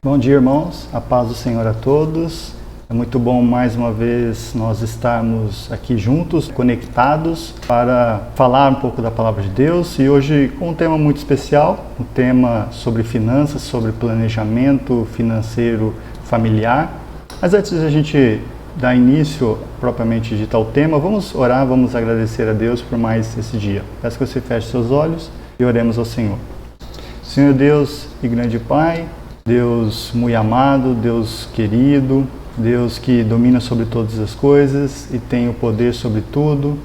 Bom dia, irmãos. A paz do Senhor a todos. É muito bom mais uma vez nós estarmos aqui juntos, conectados, para falar um pouco da Palavra de Deus. E hoje com um tema muito especial, um tema sobre finanças, sobre planejamento financeiro familiar. Mas antes de a gente dar início propriamente de tal tema, vamos orar, vamos agradecer a Deus por mais esse dia. Peço que você feche seus olhos e oremos ao Senhor. Senhor Deus e grande Pai, Deus muito amado, Deus querido, Deus que domina sobre todas as coisas e tem o poder sobre tudo.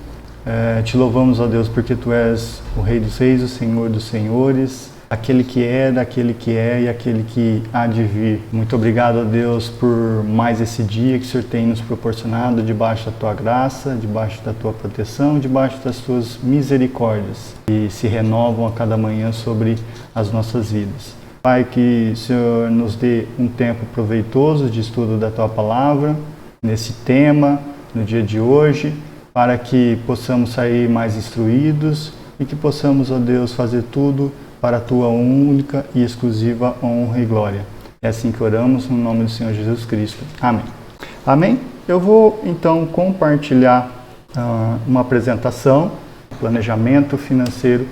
Te louvamos, ó Deus, porque Tu és o Rei dos Reis, o Senhor dos Senhores, aquele que era, aquele que é e aquele que há de vir. Muito obrigado, ó Deus, por mais esse dia que o Senhor tem nos proporcionado debaixo da Tua graça, debaixo da Tua proteção, debaixo das Tuas misericórdias, que se renovam a cada manhã sobre as nossas vidas. Pai, que o Senhor nos dê um tempo proveitoso de estudo da Tua Palavra, nesse tema, no dia de hoje, para que possamos sair mais instruídos e que possamos, ó Deus, fazer tudo para a Tua única e exclusiva honra e glória. É assim que oramos, no nome do Senhor Jesus Cristo. Amém. Amém? Eu vou, então, compartilhar uma apresentação, planejamento financeiro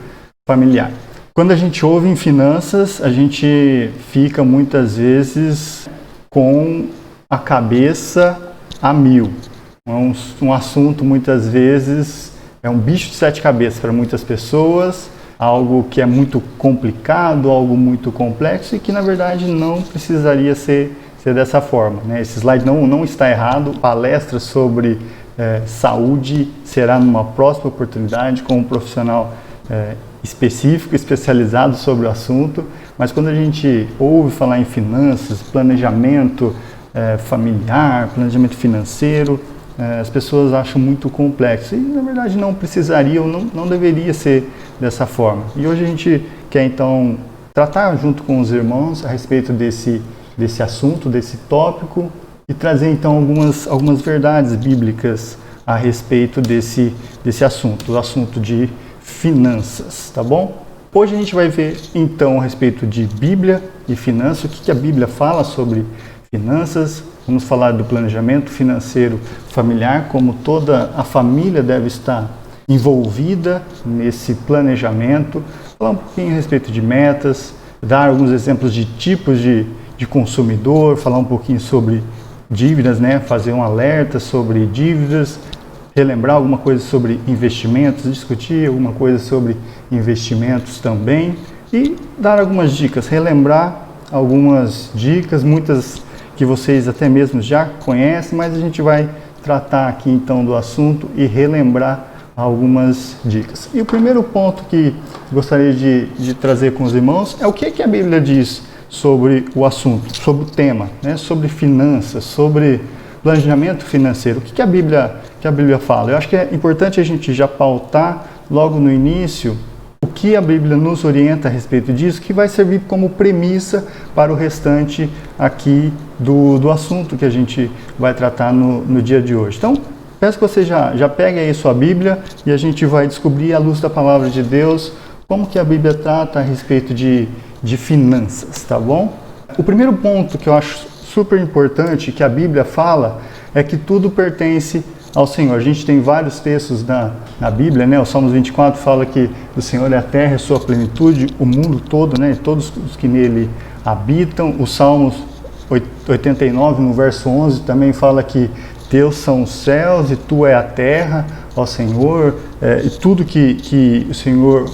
familiar. Quando a gente ouve em finanças, a gente fica muitas vezes com a cabeça a mil. Um assunto muitas vezes é um bicho de sete cabeças para muitas pessoas, algo que é muito complicado, algo muito complexo e que na verdade não precisaria ser dessa forma, né? Esse slide não está errado. Palestra sobre saúde será numa próxima oportunidade com um profissional específico, especializado sobre o assunto, mas quando a gente ouve falar em finanças, planejamento familiar, planejamento financeiro, as pessoas acham muito complexo e na verdade não precisaria ou não deveria ser dessa forma. E hoje a gente quer então tratar junto com os irmãos a respeito desse assunto, desse tópico e trazer então algumas verdades bíblicas a respeito desse assunto, o assunto de finanças, tá bom? Hoje a gente vai ver então a respeito de Bíblia e finanças, o que a Bíblia fala sobre finanças. Vamos falar do planejamento financeiro familiar, como toda a família deve estar envolvida nesse planejamento, falar um pouquinho a respeito de metas, dar alguns exemplos de tipos de consumidor, falar um pouquinho sobre dívidas, né? Fazer um alerta sobre dívidas, relembrar alguma coisa sobre investimentos, discutir alguma coisa sobre investimentos também e dar algumas dicas, relembrar algumas dicas, muitas que vocês até mesmo já conhecem, mas a gente vai tratar aqui então do assunto e relembrar algumas dicas. E o primeiro ponto que gostaria de trazer com os irmãos é o que a Bíblia diz sobre o assunto, sobre o tema, né? Sobre finanças, sobre planejamento financeiro. O que a Bíblia fala? Eu acho que é importante a gente já pautar logo no início o que a Bíblia nos orienta a respeito disso, que vai servir como premissa para o restante aqui do assunto que a gente vai tratar no dia de hoje. Então, peço que você já pegue aí sua Bíblia e a gente vai descobrir à luz da Palavra de Deus como que a Bíblia trata a respeito de finanças, tá bom? O primeiro ponto que eu acho super importante que a Bíblia fala é que tudo pertence ao Senhor. A gente tem vários textos na Bíblia, né? O Salmos 24 fala que o Senhor é a terra e a sua plenitude, o mundo todo, né? Todos os que nele habitam. O Salmos 89, no verso 11, também fala que Teus são os céus e Tu é a terra, ó Senhor, e tudo que o Senhor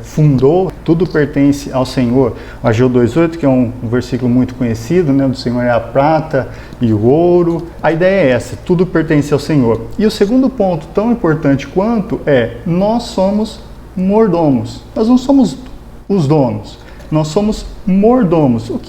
fundou, tudo pertence ao Senhor. O Ageu 2,8, que é um versículo muito conhecido, né? Do Senhor é a prata e o ouro. A ideia é essa, tudo pertence ao Senhor. E o segundo ponto, tão importante quanto, nós somos mordomos. Nós não somos os donos, nós somos mordomos. O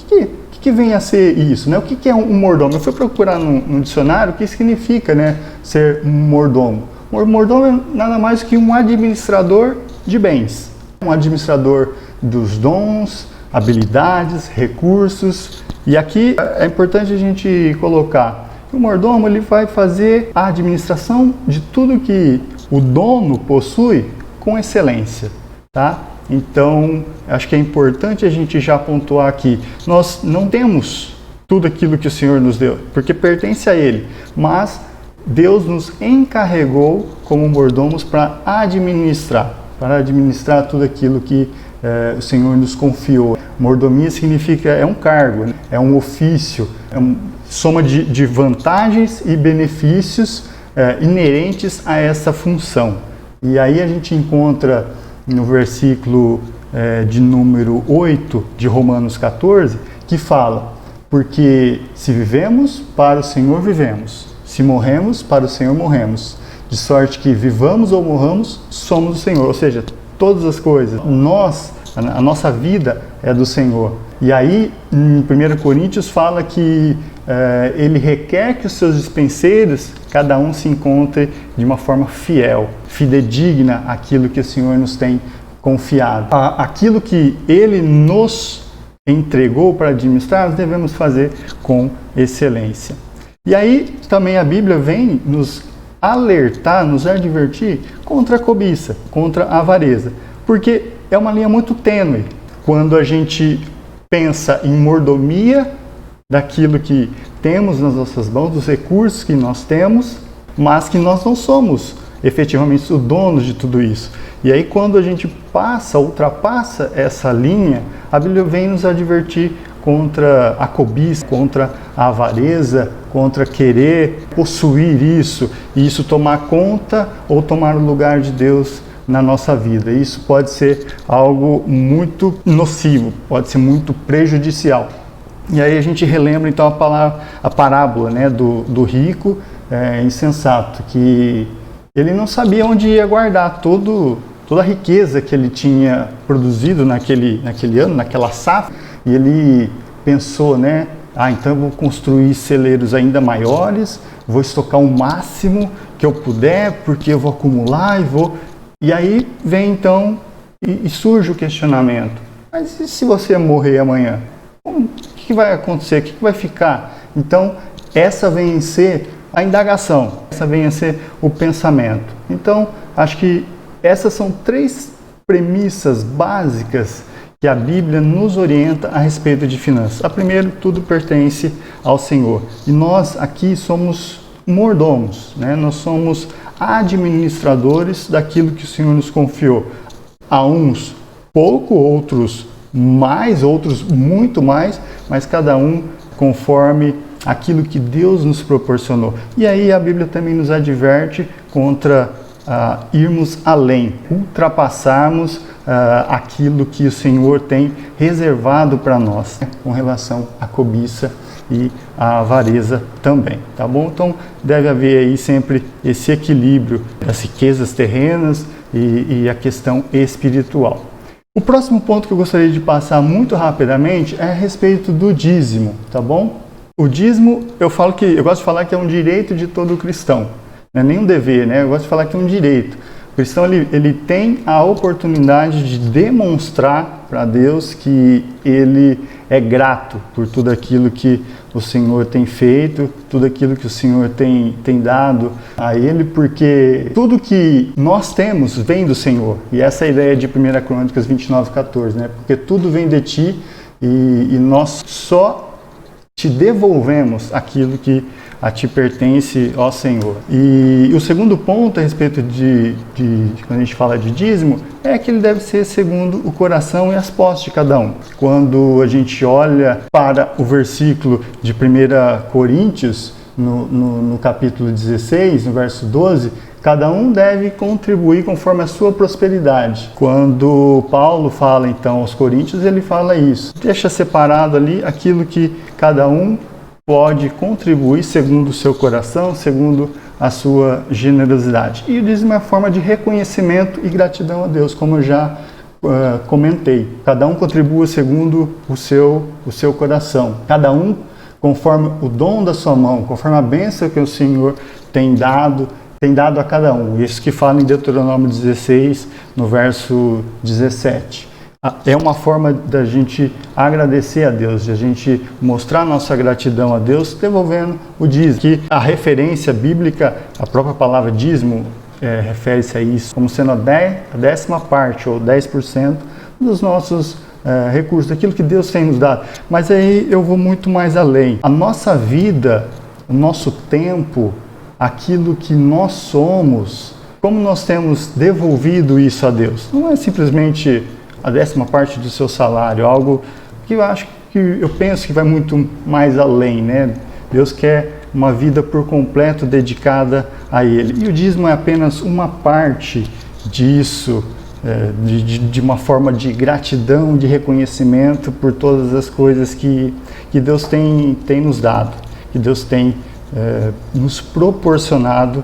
que vem a ser isso, né? O que é um mordomo? Eu fui procurar no dicionário o que significa, né, ser um mordomo. Mordomo é nada mais que um administrador de bens, um administrador dos dons, habilidades, recursos. E aqui é importante a gente colocar que o mordomo ele vai fazer a administração de tudo que o dono possui com excelência, tá? Então, acho que é importante a gente já pontuar aqui. Nós não temos tudo aquilo que o Senhor nos deu, porque pertence a Ele, mas Deus nos encarregou como mordomos para administrar tudo aquilo que o Senhor nos confiou. Mordomia significa, é um cargo, né? É um ofício, é uma soma de vantagens e benefícios inerentes a essa função. E aí a gente encontra no versículo de número 8 de Romanos 14, que fala: porque se vivemos, para o Senhor vivemos, se morremos, para o Senhor morremos, de sorte que vivamos ou morramos, somos do Senhor. Ou seja, todas as coisas, a nossa vida é do Senhor. E aí, em 1 Coríntios fala que ele requer que os seus dispenseiros, cada um se encontre de uma forma fiel, fidedigna àquilo que o Senhor nos tem confiado. Aquilo que ele nos entregou para administrar, nós devemos fazer com excelência. E aí, também a Bíblia vem nos alertar, nos advertir contra a cobiça, contra a avareza. Porque é uma linha muito tênue quando a gente pensa em mordomia daquilo que temos nas nossas mãos, dos recursos que nós temos, mas que nós não somos efetivamente os donos de tudo isso. E aí quando a gente ultrapassa essa linha, a Bíblia vem nos advertir contra a cobiça, contra a avareza, contra querer possuir isso, e isso tomar conta ou tomar o lugar de Deus na nossa vida. Isso pode ser algo muito nocivo, pode ser muito prejudicial. E aí a gente relembra então a parábola, né, do rico insensato, que ele não sabia onde ia guardar toda a riqueza que ele tinha produzido naquele ano, naquela safra, e ele pensou, né, então eu vou construir celeiros ainda maiores, vou estocar o máximo que eu puder, porque eu vou acumular e aí vem então e surge o questionamento: mas e se você morrer amanhã? O que vai acontecer? O que vai ficar? Então, essa vem a ser a indagação, essa vem a ser o pensamento. Então, acho que essas são 3 premissas básicas que a Bíblia nos orienta a respeito de finanças. A primeira, tudo pertence ao Senhor. E nós aqui somos mordomos, né? Nós somos administradores daquilo que o Senhor nos confiou. A uns pouco, outros mais, outros muito mais, mas cada um conforme aquilo que Deus nos proporcionou. E aí a Bíblia também nos adverte contra irmos além, ultrapassarmos aquilo que o Senhor tem reservado para nós, né, com relação à cobiça e à avareza também, tá bom? Então deve haver aí sempre esse equilíbrio das riquezas terrenas e a questão espiritual. O próximo ponto que eu gostaria de passar muito rapidamente é a respeito do dízimo, tá bom? O dízimo, eu gosto de falar que é um direito de todo cristão, não é nem um dever, né? Eu gosto de falar que é um direito. O cristão ele tem a oportunidade de demonstrar para Deus que ele é grato por tudo aquilo que o Senhor tem feito, tudo aquilo que o Senhor tem dado a Ele, porque tudo que nós temos vem do Senhor. E essa é a ideia de 1 Crônicas 29:14, né? Porque tudo vem de Ti e nós só Te devolvemos aquilo que a Ti pertence, ó Senhor. E o segundo ponto a respeito de quando a gente fala de dízimo, é que ele deve ser segundo o coração e as posses de cada um. Quando a gente olha para o versículo de 1 Coríntios, no capítulo 16, no verso 12, cada um deve contribuir conforme a sua prosperidade. Quando Paulo fala então aos Coríntios, ele fala isso. Deixa separado ali aquilo que cada um pode contribuir segundo o seu coração, segundo a sua generosidade. E o dízimo é uma forma de reconhecimento e gratidão a Deus, como eu já comentei. Cada um contribua segundo o seu coração. Cada um conforme o dom da sua mão, conforme a bênção que o Senhor tem dado a cada um. Isso que fala em Deuteronômio 16, no verso 17. É uma forma da gente agradecer a Deus, de a gente mostrar nossa gratidão a Deus, devolvendo o dízimo. Que a referência bíblica, a própria palavra dízimo, refere-se a isso, como sendo a 10ª parte, ou 10% dos nossos recursos, daquilo que Deus tem nos dado. Mas aí eu vou muito mais além. A nossa vida, o nosso tempo, aquilo que nós somos, como nós temos devolvido isso a Deus? Não é simplesmente a 10ª parte do seu salário, algo que eu penso que vai muito mais além, né? Deus quer uma vida por completo dedicada a Ele. E o dízimo é apenas uma parte disso, de uma forma de gratidão, de reconhecimento por todas as coisas que Deus tem nos dado, que Deus tem nos proporcionado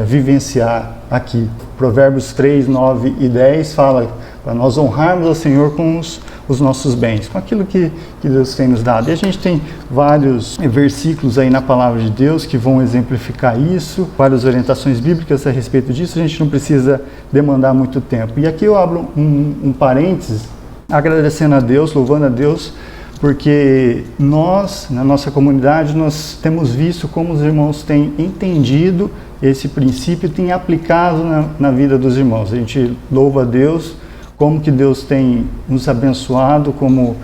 vivenciar aqui. Provérbios 3, 9 e 10 fala para nós honrarmos ao Senhor com os nossos bens, com aquilo que Deus tem nos dado. E a gente tem vários versículos aí na palavra de Deus que vão exemplificar isso, várias orientações bíblicas a respeito disso, a gente não precisa demandar muito tempo. E aqui eu abro um parênteses, agradecendo a Deus, louvando a Deus, porque nós, na nossa comunidade, nós temos visto como os irmãos têm entendido esse princípio e têm aplicado na vida dos irmãos. A gente louva a Deus, como que Deus tem nos abençoado como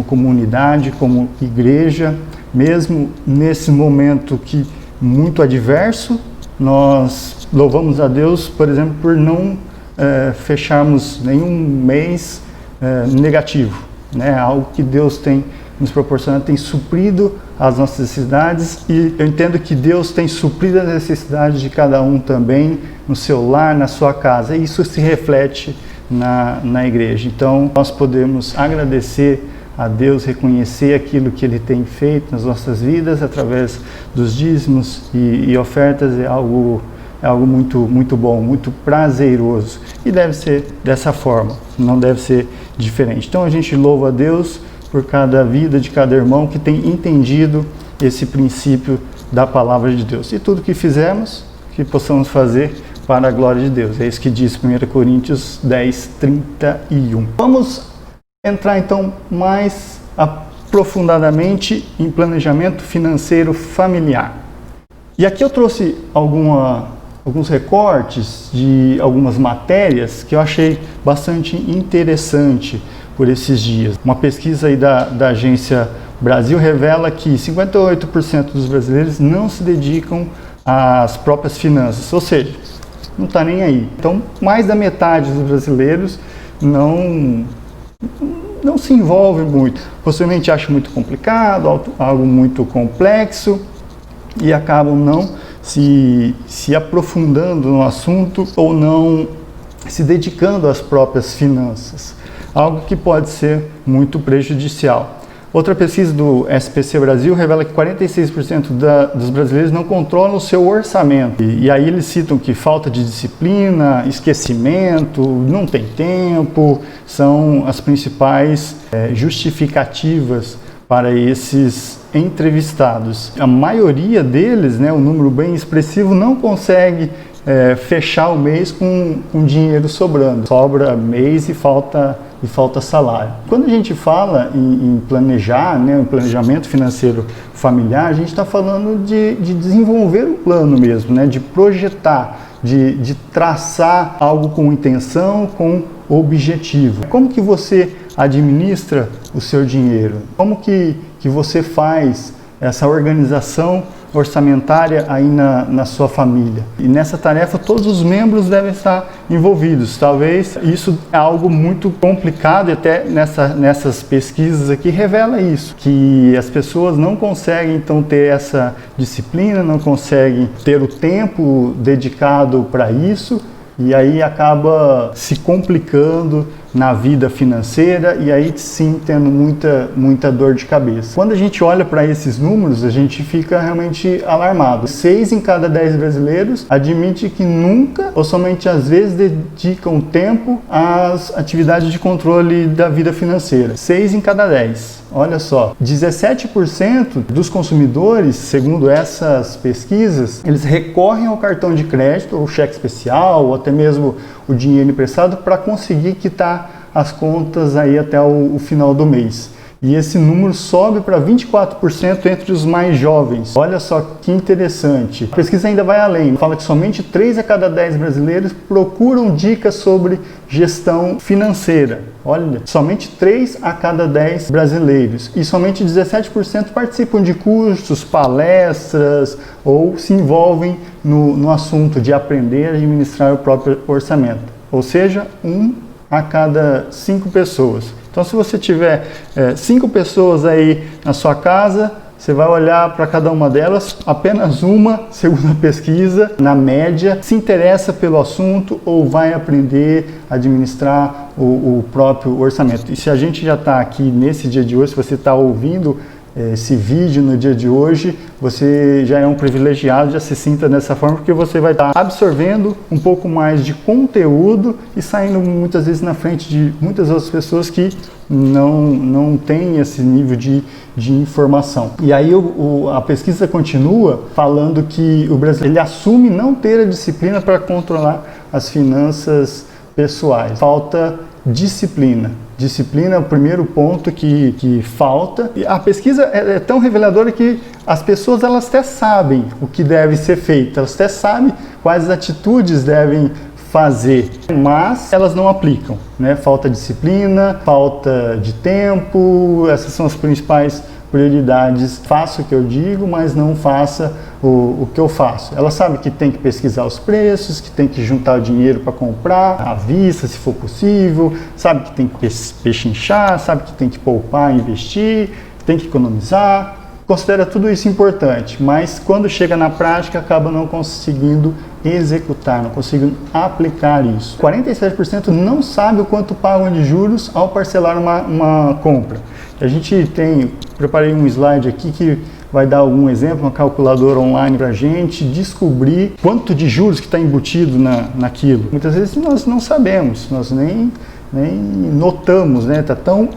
comunidade, como igreja, mesmo nesse momento que muito adverso, nós louvamos a Deus, por exemplo, por não fecharmos nenhum mês negativo, né? Algo que Deus tem nos proporcionado, tem suprido as nossas necessidades, e eu entendo que Deus tem suprido as necessidades de cada um também, no seu lar, na sua casa, e isso se reflete na igreja. Então nós podemos agradecer a Deus, reconhecer aquilo que Ele tem feito nas nossas vidas através dos dízimos e ofertas. É algo muito, muito bom, muito prazeroso, e deve ser dessa forma, não deve ser diferente. Então a gente louva a Deus por cada vida de cada irmão que tem entendido esse princípio da palavra de Deus, e tudo que fizemos, que possamos fazer para a glória de Deus. É isso que diz 1 Coríntios 10, 31. Vamos entrar então mais aprofundadamente em planejamento financeiro familiar. E aqui eu trouxe alguns recortes de algumas matérias que eu achei bastante interessante por esses dias. Uma pesquisa aí da Agência Brasil revela que 58% dos brasileiros não se dedicam às próprias finanças, ou seja, não está nem aí. Então, mais da metade dos brasileiros não se envolve muito. Possivelmente acha muito complicado, algo muito complexo, e acabam não se aprofundando no assunto ou não se dedicando às próprias finanças. Algo que pode ser muito prejudicial. Outra pesquisa do SPC Brasil revela que 46% dos brasileiros não controlam o seu orçamento. E aí eles citam que falta de disciplina, esquecimento, não tem tempo, são as principais justificativas para esses entrevistados. A maioria deles, né, um número bem expressivo, não consegue fechar o mês com dinheiro sobrando. Sobra mês e falta salário. Quando a gente fala em planejar, né, um planejamento financeiro familiar, a gente está falando de desenvolver um plano mesmo, né, de projetar, de traçar algo com intenção, com objetivo. Como que você administra o seu dinheiro? Como que você faz essa organização orçamentária aí na sua família? E nessa tarefa todos os membros devem estar envolvidos. Talvez isso é algo muito complicado, e até nessas pesquisas aqui revela isso, que as pessoas não conseguem então ter essa disciplina, não conseguem ter o tempo dedicado para isso, e aí acaba se complicando na vida financeira, e aí sim tendo muita dor de cabeça. Quando a gente olha para esses números, a gente fica realmente alarmado. 6 em cada 10 brasileiros admite que nunca ou somente às vezes dedicam tempo às atividades de controle da vida financeira. 6 em cada 10. Olha só, 17% dos consumidores, segundo essas pesquisas, eles recorrem ao cartão de crédito, ou cheque especial, ou até mesmo o dinheiro emprestado para conseguir quitar as contas aí até o final do mês. E esse número sobe para 24% entre os mais jovens. Olha só que interessante. A pesquisa ainda vai além. Fala que somente 3 a cada 10 brasileiros procuram dicas sobre gestão financeira. Olha, somente 3 a cada 10 brasileiros. E somente 17% participam de cursos, palestras ou se envolvem no assunto de aprender a administrar o próprio orçamento. Ou seja, 1 a cada 5 pessoas. Então, se você tiver 5 pessoas aí na sua casa, você vai olhar para cada uma delas, apenas uma, segundo a pesquisa, na média, se interessa pelo assunto ou vai aprender a administrar o próprio orçamento. E se a gente já está aqui nesse dia de hoje, se você está ouvindo esse vídeo no dia de hoje, você já é um privilegiado, já se sinta dessa forma, porque você vai estar absorvendo um pouco mais de conteúdo e saindo muitas vezes na frente de muitas outras pessoas que não têm esse nível de informação. E aí a pesquisa continua falando que o brasileiro ele assume não ter a disciplina para controlar as finanças pessoais. Falta disciplina. Disciplina é o primeiro ponto que falta. E a pesquisa é tão reveladora que as pessoas elas até sabem o que deve ser feito, elas até sabem quais atitudes devem fazer, mas elas não aplicam, né? Falta disciplina, falta de tempo, essas são as principais prioridades. Faça o que eu digo, mas não faça o que eu faço. Ela sabe que tem que pesquisar os preços, que tem que juntar o dinheiro para comprar à vista, se for possível, sabe que tem que pechinchar, sabe que tem que poupar, investir, tem que economizar. Considera tudo isso importante, mas quando chega na prática acaba não conseguindo executar, não conseguindo aplicar isso. 47% não sabe o quanto pagam de juros ao parcelar uma compra. A gente preparei um slide aqui que vai dar algum exemplo, uma calculadora online para a gente descobrir quanto de juros que está embutido naquilo. Muitas vezes nós não sabemos, nós nem notamos, né? Está tão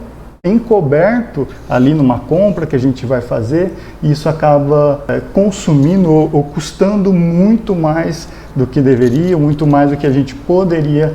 encoberto ali numa compra que a gente vai fazer e isso acaba consumindo ou custando muito mais do que deveria, muito mais do que a gente poderia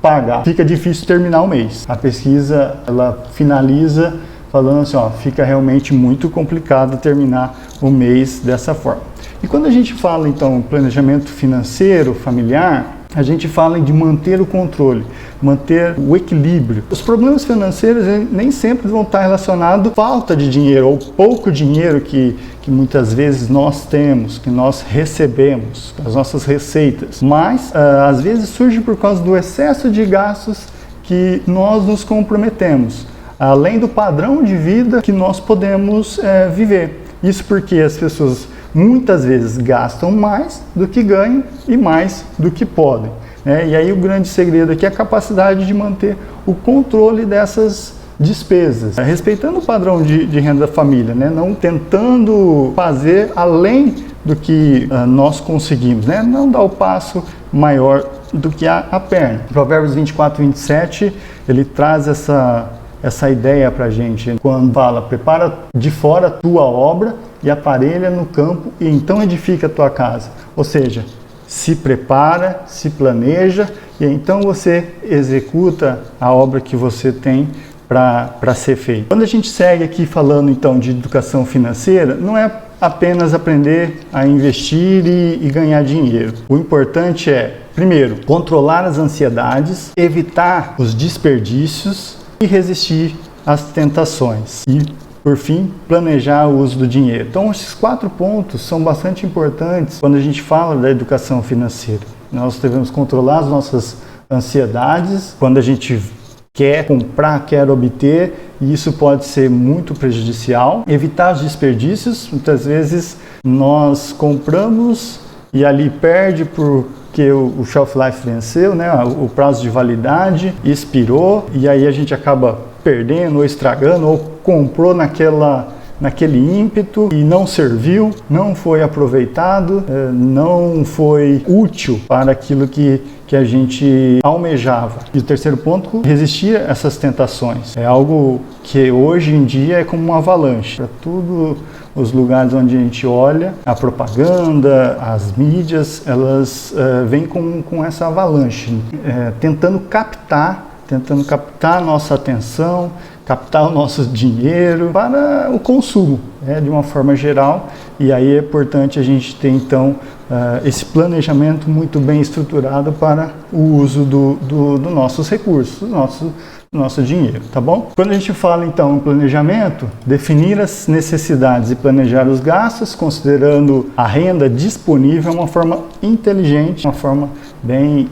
pagar. Fica difícil terminar o mês. A pesquisa ela finaliza falando assim, fica realmente muito complicado terminar o mês dessa forma. E quando a gente fala então planejamento financeiro, familiar, a gente fala de manter o controle, manter o equilíbrio. Os problemas financeiros nem sempre vão estar relacionados à falta de dinheiro ou pouco dinheiro que muitas vezes nós temos, que nós recebemos, as nossas receitas. Mas, às vezes, surge por causa do excesso de gastos que nós nos comprometemos, além do padrão de vida que nós podemos viver. Isso porque as pessoas muitas vezes gastam mais do que ganham e mais do que podem, né? E aí o grande segredo aqui é a capacidade de manter o controle dessas despesas, respeitando o padrão de renda da família, né? Não tentando fazer além do que nós conseguimos, né? Não dar o passo maior do que a perna. Provérbios 24:27, ele traz essa ideia para a gente, quando fala, prepara de fora a tua obra e aparelha no campo e então edifica a tua casa. Ou seja, se prepara, se planeja e então você executa a obra que você tem para ser feita. Quando a gente segue aqui falando então de educação financeira, não é apenas aprender a investir e ganhar dinheiro. O importante é, primeiro, controlar as ansiedades, evitar os desperdícios e resistir às tentações. E, por fim, planejar o uso do dinheiro. Então, esses 4 pontos são bastante importantes quando a gente fala da educação financeira. Nós devemos controlar as nossas ansiedades quando a gente quer comprar, quer obter, e isso pode ser muito prejudicial. Evitar os desperdícios. Muitas vezes nós compramos e ali perde porque o shelf life venceu, né? O prazo de validade expirou e aí a gente acaba perdendo ou estragando ou comprou naquele ímpeto e não serviu, não foi aproveitado, não foi útil para aquilo que a gente almejava. E o terceiro ponto, resistir a essas tentações. É algo que hoje em dia é como uma avalanche. Para todos os lugares onde a gente olha, a propaganda, as mídias, elas vêm com essa avalanche, tentando captar tentando captar a nossa atenção, captar o nosso dinheiro para o consumo, de uma forma geral. E aí é importante a gente ter então esse planejamento muito bem estruturado para o uso dos nossos recursos, do nosso dinheiro, tá bom? Quando a gente fala então em planejamento, definir as necessidades e planejar os gastos, considerando a renda disponível, é uma forma inteligente, uma forma bem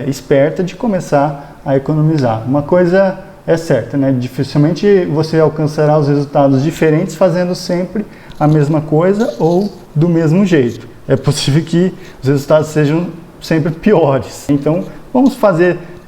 esperta de começar a economizar. Uma coisa é certa, né? Dificilmente você alcançará os resultados diferentes fazendo sempre a mesma coisa ou do mesmo jeito. É possível que os resultados sejam sempre piores. Então, vamos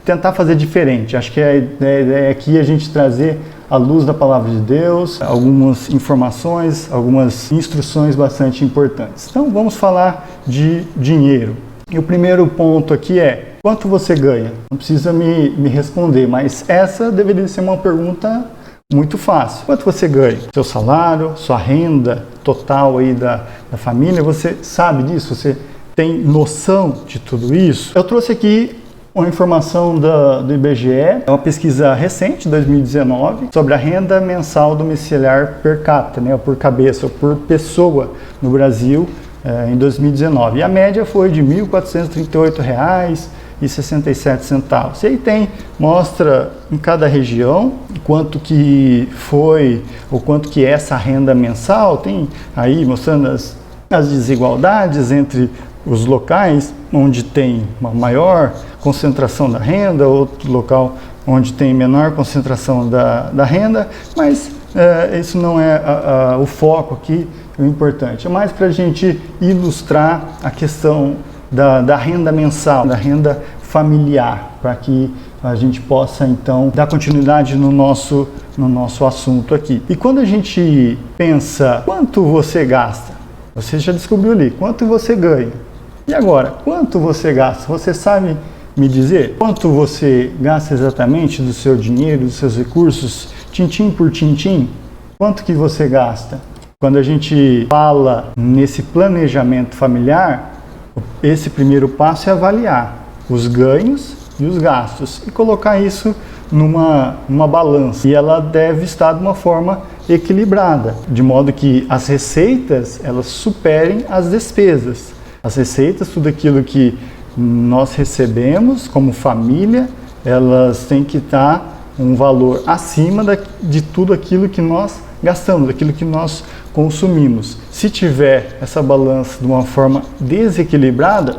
tentar fazer diferente. Acho que a ideia aqui é a gente trazer à luz da palavra de Deus algumas informações, algumas instruções bastante importantes. Então, vamos falar de dinheiro. E o primeiro ponto aqui é: quanto você ganha? Não precisa me responder, mas essa deveria ser uma pergunta muito fácil. Quanto você ganha? Seu salário, sua renda total aí da família, você sabe disso? Você tem noção de tudo isso? Eu trouxe aqui uma informação do IBGE, é uma pesquisa recente, 2019, sobre a renda mensal domiciliar per capita, né, por cabeça ou por pessoa no Brasil em 2019. E a média foi de R$ 1.438,67. E aí mostra em cada região quanto que foi, ou quanto que é essa renda mensal, tem aí mostrando as desigualdades entre os locais onde tem uma maior concentração da renda, outro local onde tem menor concentração da renda, mas isso não é o foco aqui, o importante. É mais para a gente ilustrar a questão da renda mensal, da renda familiar, para que a gente possa então dar continuidade no nosso assunto aqui. E quando a gente pensa quanto você gasta, você já descobriu ali quanto você ganha. E agora, quanto você gasta? Você sabe me dizer quanto você gasta exatamente do seu dinheiro, dos seus recursos, tintim por tintim? Quanto que você gasta? Quando a gente fala nesse planejamento familiar, esse primeiro passo é avaliar os ganhos e os gastos e colocar isso numa balança. E ela deve estar de uma forma equilibrada, de modo que as receitas elas superem as despesas. As receitas, tudo aquilo que nós recebemos como família, elas têm que estar um valor acima de tudo aquilo que nós gastamos, daquilo que nós consumimos. Se tiver essa balança de uma forma desequilibrada,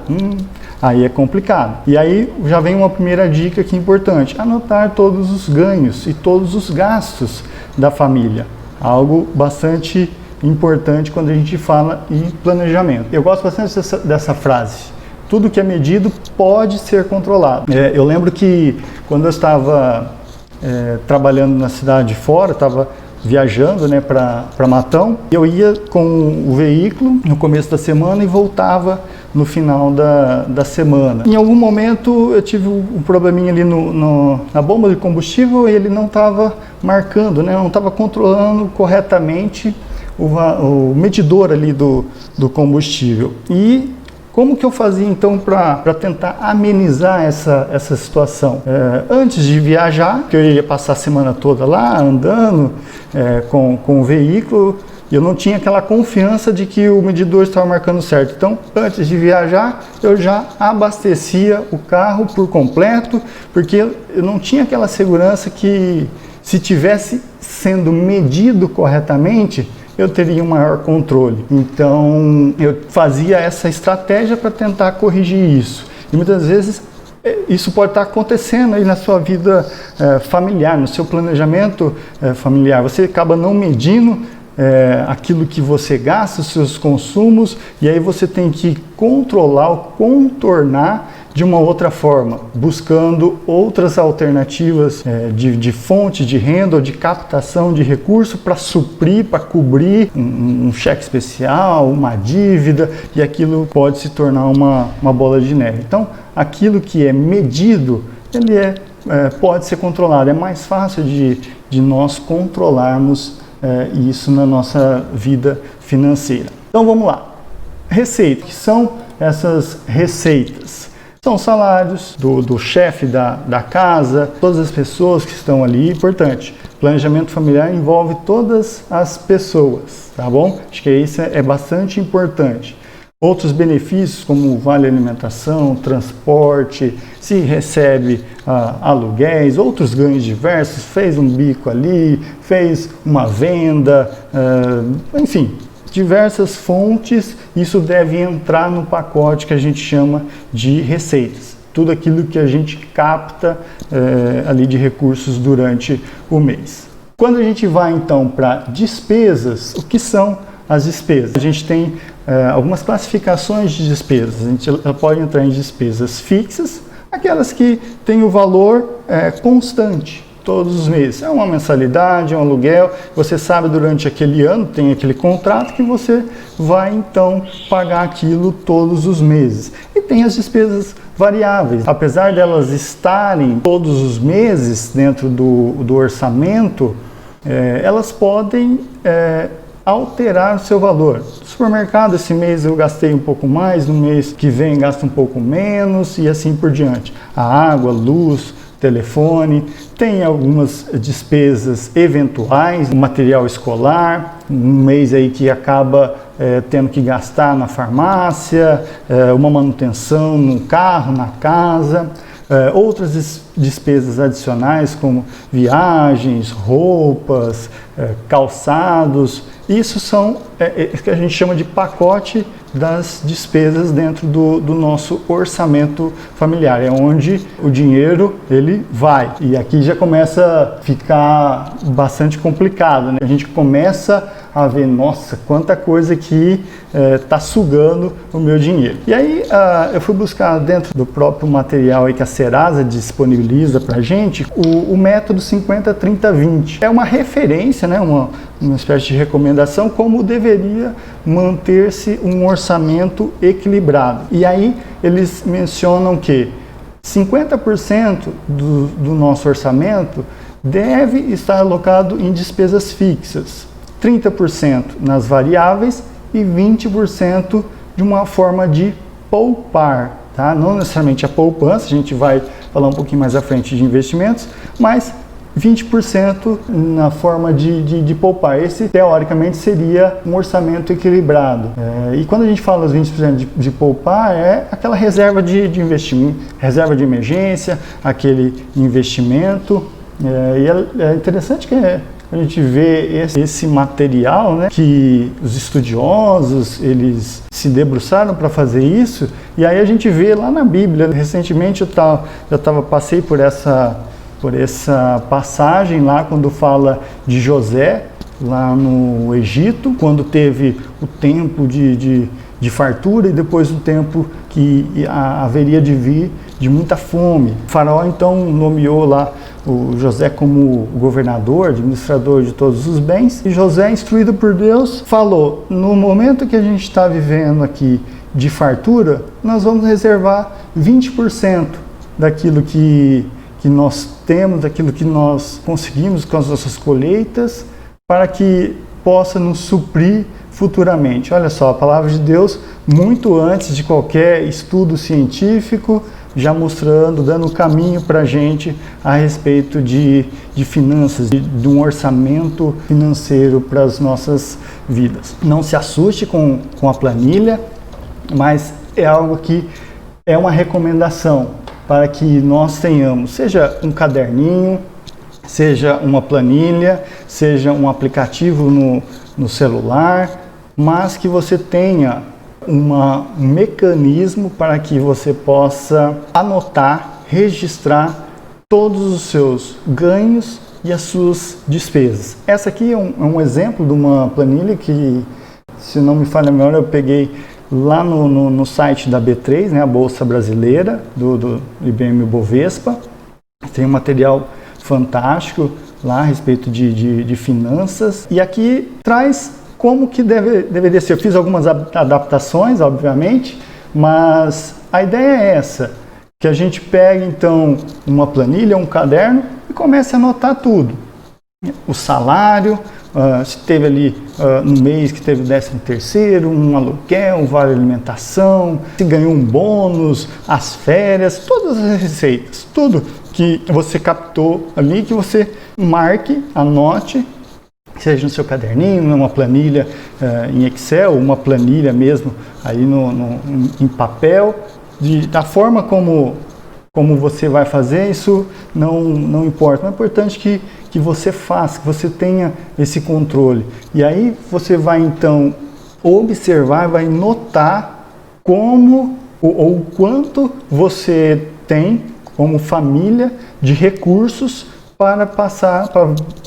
aí é complicado. E aí já vem uma primeira dica aqui importante: anotar todos os ganhos e todos os gastos da família. Algo bastante importante quando a gente fala em planejamento. Eu gosto bastante dessa frase: tudo que é medido pode ser controlado. Eu lembro que quando eu estava trabalhando na cidade de fora, estava viajando, né, para Matão, eu ia com o veículo no começo da semana e voltava no final da semana. Em algum momento eu tive um probleminha ali na bomba de combustível e ele não estava marcando, né, não estava controlando corretamente o medidor ali do combustível. E como que eu fazia então para tentar amenizar essa situação? Antes de viajar, que eu ia passar a semana toda lá andando com o veículo, eu não tinha aquela confiança de que o medidor estava marcando certo. Então, antes de viajar, eu já abastecia o carro por completo, porque eu não tinha aquela segurança que, se tivesse sendo medido corretamente, eu teria um maior controle. Então, eu fazia essa estratégia para tentar corrigir isso. E muitas vezes isso pode estar acontecendo aí na sua vida familiar, no seu planejamento familiar. Você acaba não medindo aquilo que você gasta, os seus consumos, e aí você tem que controlar ou contornar de uma outra forma, buscando outras alternativas de fonte de renda ou de captação de recurso para suprir, para cobrir um cheque especial, uma dívida, e aquilo pode se tornar uma bola de neve. Então, aquilo que é medido, ele pode ser controlado. É mais fácil de nós controlarmos isso na nossa vida financeira. Então, vamos lá. Receita. O que são essas receitas? São salários do chefe da casa, todas as pessoas que estão ali. Importante, planejamento familiar envolve todas as pessoas, tá bom? Acho que isso é bastante importante. Outros benefícios, como vale alimentação, transporte, se recebe aluguéis, outros ganhos diversos, fez um bico ali, fez uma venda, enfim, diversas fontes. Isso deve entrar no pacote que a gente chama de receitas. Tudo aquilo que a gente capta ali de recursos durante o mês. Quando a gente vai então para despesas, o que são as despesas? A gente tem algumas classificações de despesas. A gente pode entrar em despesas fixas, aquelas que têm o valor constante todos os meses. É uma mensalidade, é um aluguel, você sabe durante aquele ano, tem aquele contrato que você vai então pagar aquilo todos os meses. E tem as despesas variáveis. Apesar delas estarem todos os meses dentro do orçamento, elas podem alterar o seu valor. No supermercado, esse mês eu gastei um pouco mais, no mês que vem gasto um pouco menos e assim por diante. A água, luz, telefone, tem algumas despesas eventuais, material escolar, um mês aí que acaba tendo que gastar na farmácia, uma manutenção no carro, na casa. Outras despesas adicionais como viagens, roupas, calçados, isso são que a gente chama de pacote das despesas dentro do nosso orçamento familiar, é onde o dinheiro ele vai. E aqui já começa a ficar bastante complicado, né? A gente começa a ver, nossa, quanta coisa que está sugando o meu dinheiro. E aí eu fui buscar dentro do próprio material aí que a Serasa disponibiliza para a gente o método 50-30-20. É uma referência, né? Uma espécie de recomendação como deveria manter-se um orçamento equilibrado. E aí eles mencionam que 50% do nosso orçamento deve estar alocado em despesas fixas, 30% nas variáveis e 20% de uma forma de poupar, tá? Não necessariamente a poupança, a gente vai falar um pouquinho mais à frente de investimentos, mas 20% na forma de poupar. Esse, teoricamente, seria um orçamento equilibrado. E quando a gente fala dos 20% de poupar, é aquela reserva de investimento, reserva de emergência, aquele investimento. E é interessante que a gente vê esse material, né, que os estudiosos eles se debruçaram para fazer isso, e aí a gente vê lá na Bíblia. Recentemente passei por essa passagem lá quando fala de José lá no Egito, quando teve o tempo de fartura e depois o tempo que haveria de vir de muita fome. O faraó então nomeou lá o José como governador, administrador de todos os bens, e José, instruído por Deus, falou: no momento que a gente está vivendo aqui de fartura, nós vamos reservar 20% daquilo que nós temos, daquilo que nós conseguimos com as nossas colheitas, para que possa nos suprir futuramente. Olha só, a palavra de Deus, muito antes de qualquer estudo científico, já mostrando, dando o caminho para a gente a respeito de finanças, de um orçamento financeiro para as nossas vidas. Não se assuste com a planilha, mas é algo que é uma recomendação para que nós tenhamos, seja um caderninho, seja uma planilha, seja um aplicativo no celular, mas que você tenha um mecanismo para que você possa anotar, registrar todos os seus ganhos e as suas despesas. Essa aqui é um exemplo de uma planilha que, se não me falha a memória, eu peguei lá no site da B3, né, a Bolsa Brasileira, do IBM Bovespa. Tem um material fantástico lá a respeito de finanças. E aqui traz como que deveria ser. Eu fiz algumas adaptações, obviamente, mas a ideia é essa, que a gente pegue então uma planilha, um caderno e comece a anotar tudo. o salário, se teve ali no mês que teve 13º, um aluguel, um vale alimentação, se ganhou um bônus, as férias, todas as receitas, tudo que você captou ali, que você marque, anote, seja no seu caderninho, numa planilha em Excel, uma planilha mesmo aí em papel, da forma como você vai fazer, isso não importa. É importante que você faça, que você tenha esse controle. E aí você vai então observar, vai notar como ou quanto você tem como família de recursos para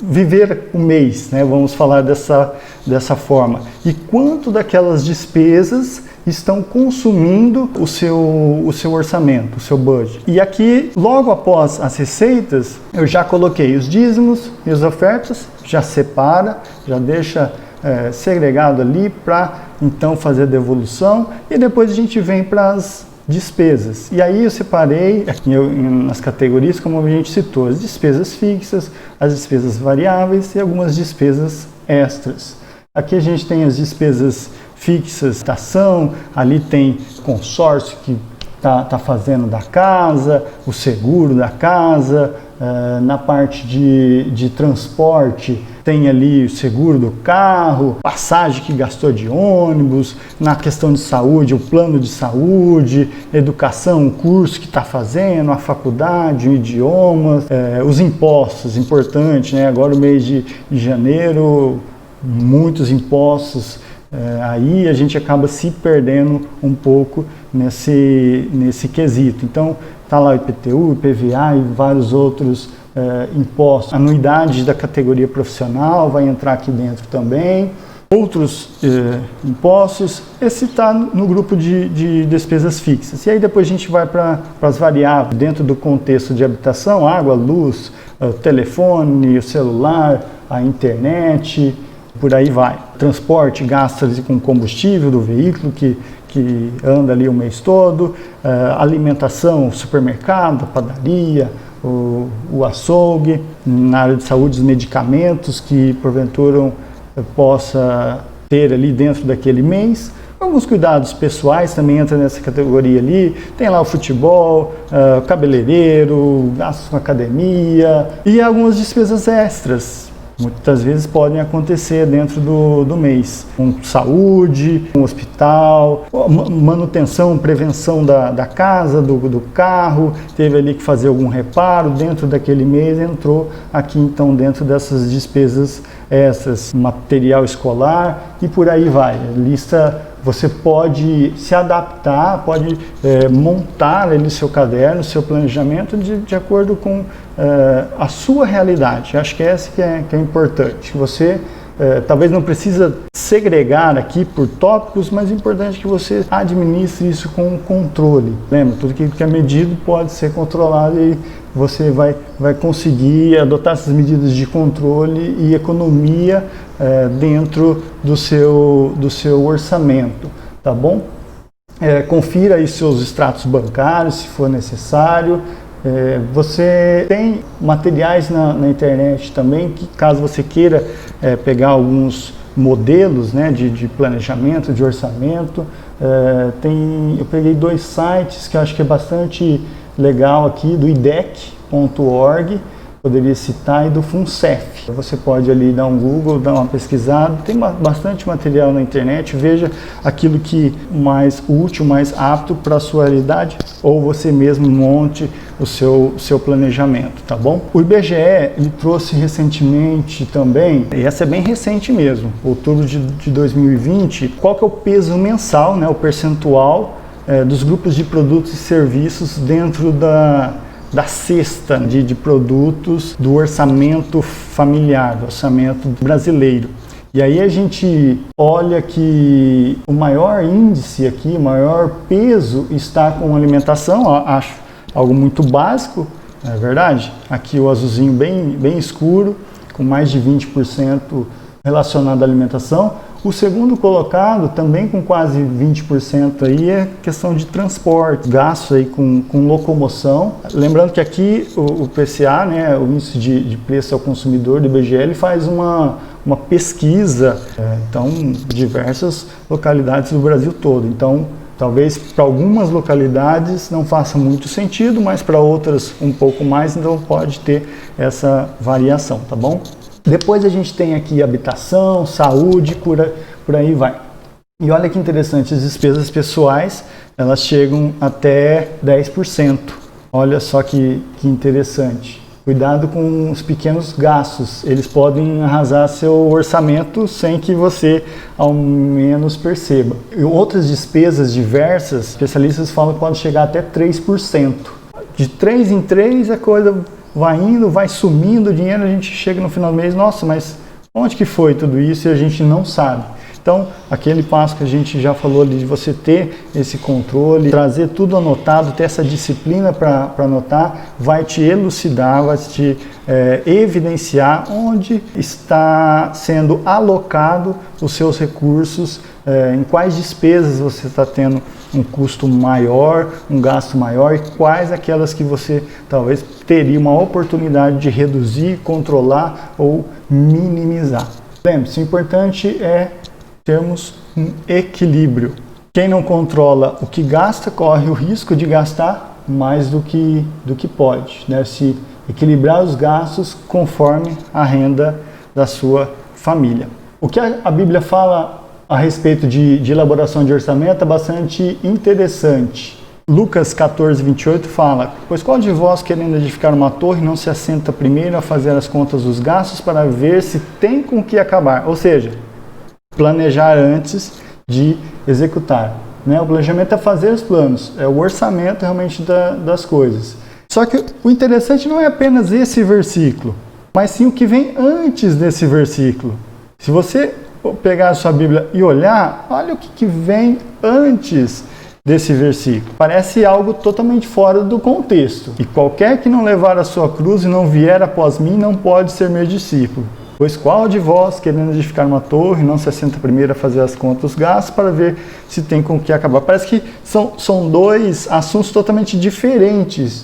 viver o mês, né? Vamos falar dessa forma. E quanto daquelas despesas estão consumindo o seu orçamento, o seu budget. E aqui, logo após as receitas, eu já coloquei os dízimos e as ofertas, já separa, já deixa segregado ali para então fazer a devolução, e depois a gente vem para as despesas. E aí eu separei nas categorias, como a gente citou, as despesas fixas, as despesas variáveis e algumas despesas extras. Aqui a gente tem as despesas fixas, ali tem consórcio que está fazendo da casa, o seguro da casa, na parte de transporte tem ali o seguro do carro, passagem que gastou de ônibus, na questão de saúde, o plano de saúde, educação, o curso que está fazendo, a faculdade, o idioma, os impostos, importante, né? Agora o mês de janeiro, muitos impostos, aí a gente acaba se perdendo um pouco nesse quesito. Então, está lá o IPTU, IPVA e vários outros impostos. Anuidade da categoria profissional vai entrar aqui dentro também. Outros impostos, esse está no grupo de despesas fixas. E aí depois a gente vai para as variáveis, dentro do contexto de habitação, água, luz, telefone, o celular, a internet, por aí vai. Transporte, gastos com combustível do veículo que anda ali o mês todo, alimentação, supermercado, padaria, o açougue, na área de saúde, os medicamentos que porventura possa ter ali dentro daquele mês. Alguns cuidados pessoais também entram nessa categoria ali. Tem lá o futebol, cabeleireiro, gastos com academia e algumas despesas extras. Muitas vezes podem acontecer dentro do mês, com saúde, com hospital, manutenção, prevenção da casa, do carro, teve ali que fazer algum reparo dentro daquele mês, entrou aqui então dentro dessas despesas extras, material escolar e por aí vai. A lista, você pode se adaptar, pode montar ali seu caderno, seu planejamento de acordo com a sua realidade. Acho que essa que é importante. Você talvez não precisa segregar aqui por tópicos, mas é importante que você administre isso com controle. Lembra, tudo que é medido pode ser controlado e você vai conseguir adotar essas medidas de controle e economia dentro do seu orçamento, tá bom? Confira aí seus extratos bancários, se for necessário. Você tem materiais na internet também, que caso você queira pegar alguns modelos, né, de planejamento, de orçamento, eu peguei 2 sites que eu acho que é bastante legal aqui, do idec.org, poderia citar, e do FUNCEF. Você pode ali dar um Google, dar uma pesquisada, tem bastante material na internet, veja aquilo que mais útil, mais apto para a sua realidade, ou você mesmo monte o seu planejamento, tá bom? O IBGE, ele trouxe recentemente também, e essa é bem recente mesmo, outubro de 2020, qual que é o peso mensal, né, o percentual dos grupos de produtos e serviços dentro da cesta de produtos do orçamento familiar, do orçamento brasileiro. E aí a gente olha que o maior índice aqui, o maior peso está com alimentação, acho algo muito básico, não é verdade? Aqui o azulzinho bem escuro, com mais de 20% relacionado à alimentação. O segundo colocado, também com quase 20% aí, é questão de transporte, gastos aí com locomoção. Lembrando que aqui o PCA, né, o Índice de Preço ao Consumidor do IBGE, ele faz uma pesquisa, então, diversas localidades do Brasil todo. Então, talvez para algumas localidades não faça muito sentido, mas para outras um pouco mais, então pode ter essa variação, tá bom? Depois a gente tem aqui habitação, saúde, por aí vai. E olha que interessante, as despesas pessoais, elas chegam até 10%. Olha só que interessante. Cuidado com os pequenos gastos, eles podem arrasar seu orçamento sem que você ao menos perceba. E outras despesas diversas, especialistas falam que podem chegar até 3%. De 3 em 3 a coisa vai indo, vai sumindo o dinheiro, a gente chega no final do mês, nossa, mas onde que foi tudo isso e a gente não sabe. Então, aquele passo que a gente já falou ali de você ter esse controle, trazer tudo anotado, ter essa disciplina para anotar, vai te elucidar, vai te evidenciar onde está sendo alocado os seus recursos, em quais despesas você está tendo um custo maior, um gasto maior e quais aquelas que você talvez teria uma oportunidade de reduzir, controlar ou minimizar. Lembre-se, o importante é termos um equilíbrio. Quem não controla o que gasta corre o risco de gastar mais do que pode. Deve-se equilibrar os gastos conforme a renda da sua família. O que a Bíblia fala a respeito de elaboração de orçamento é bastante interessante. Lucas 14, 28 fala: pois qual de vós, querendo edificar uma torre, não se assenta primeiro a fazer as contas dos gastos para ver se tem com que acabar? Ou seja, planejar antes de executar. O planejamento é fazer os planos, é o orçamento realmente das coisas. Só que o interessante não é apenas esse versículo, mas sim o que vem antes desse versículo. Se você pegar a sua Bíblia e olhar, olha o que vem antes desse versículo. Parece algo totalmente fora do contexto. E qualquer que não levar a sua cruz e não vier após mim não pode ser meu discípulo. Pois qual de vós, querendo edificar uma torre, não se assenta primeiro a fazer as contas dos gastos para ver se tem com o que acabar? Parece que são dois assuntos totalmente diferentes,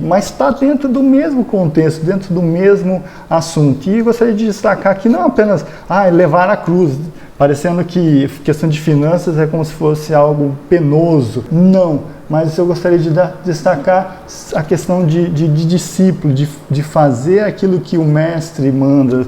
mas está dentro do mesmo contexto, dentro do mesmo assunto. E gostaria de destacar que não apenas levar a cruz, parecendo que questão de finanças é como se fosse algo penoso. Não. Mas eu gostaria de destacar a questão de discípulo, de fazer aquilo que o mestre manda,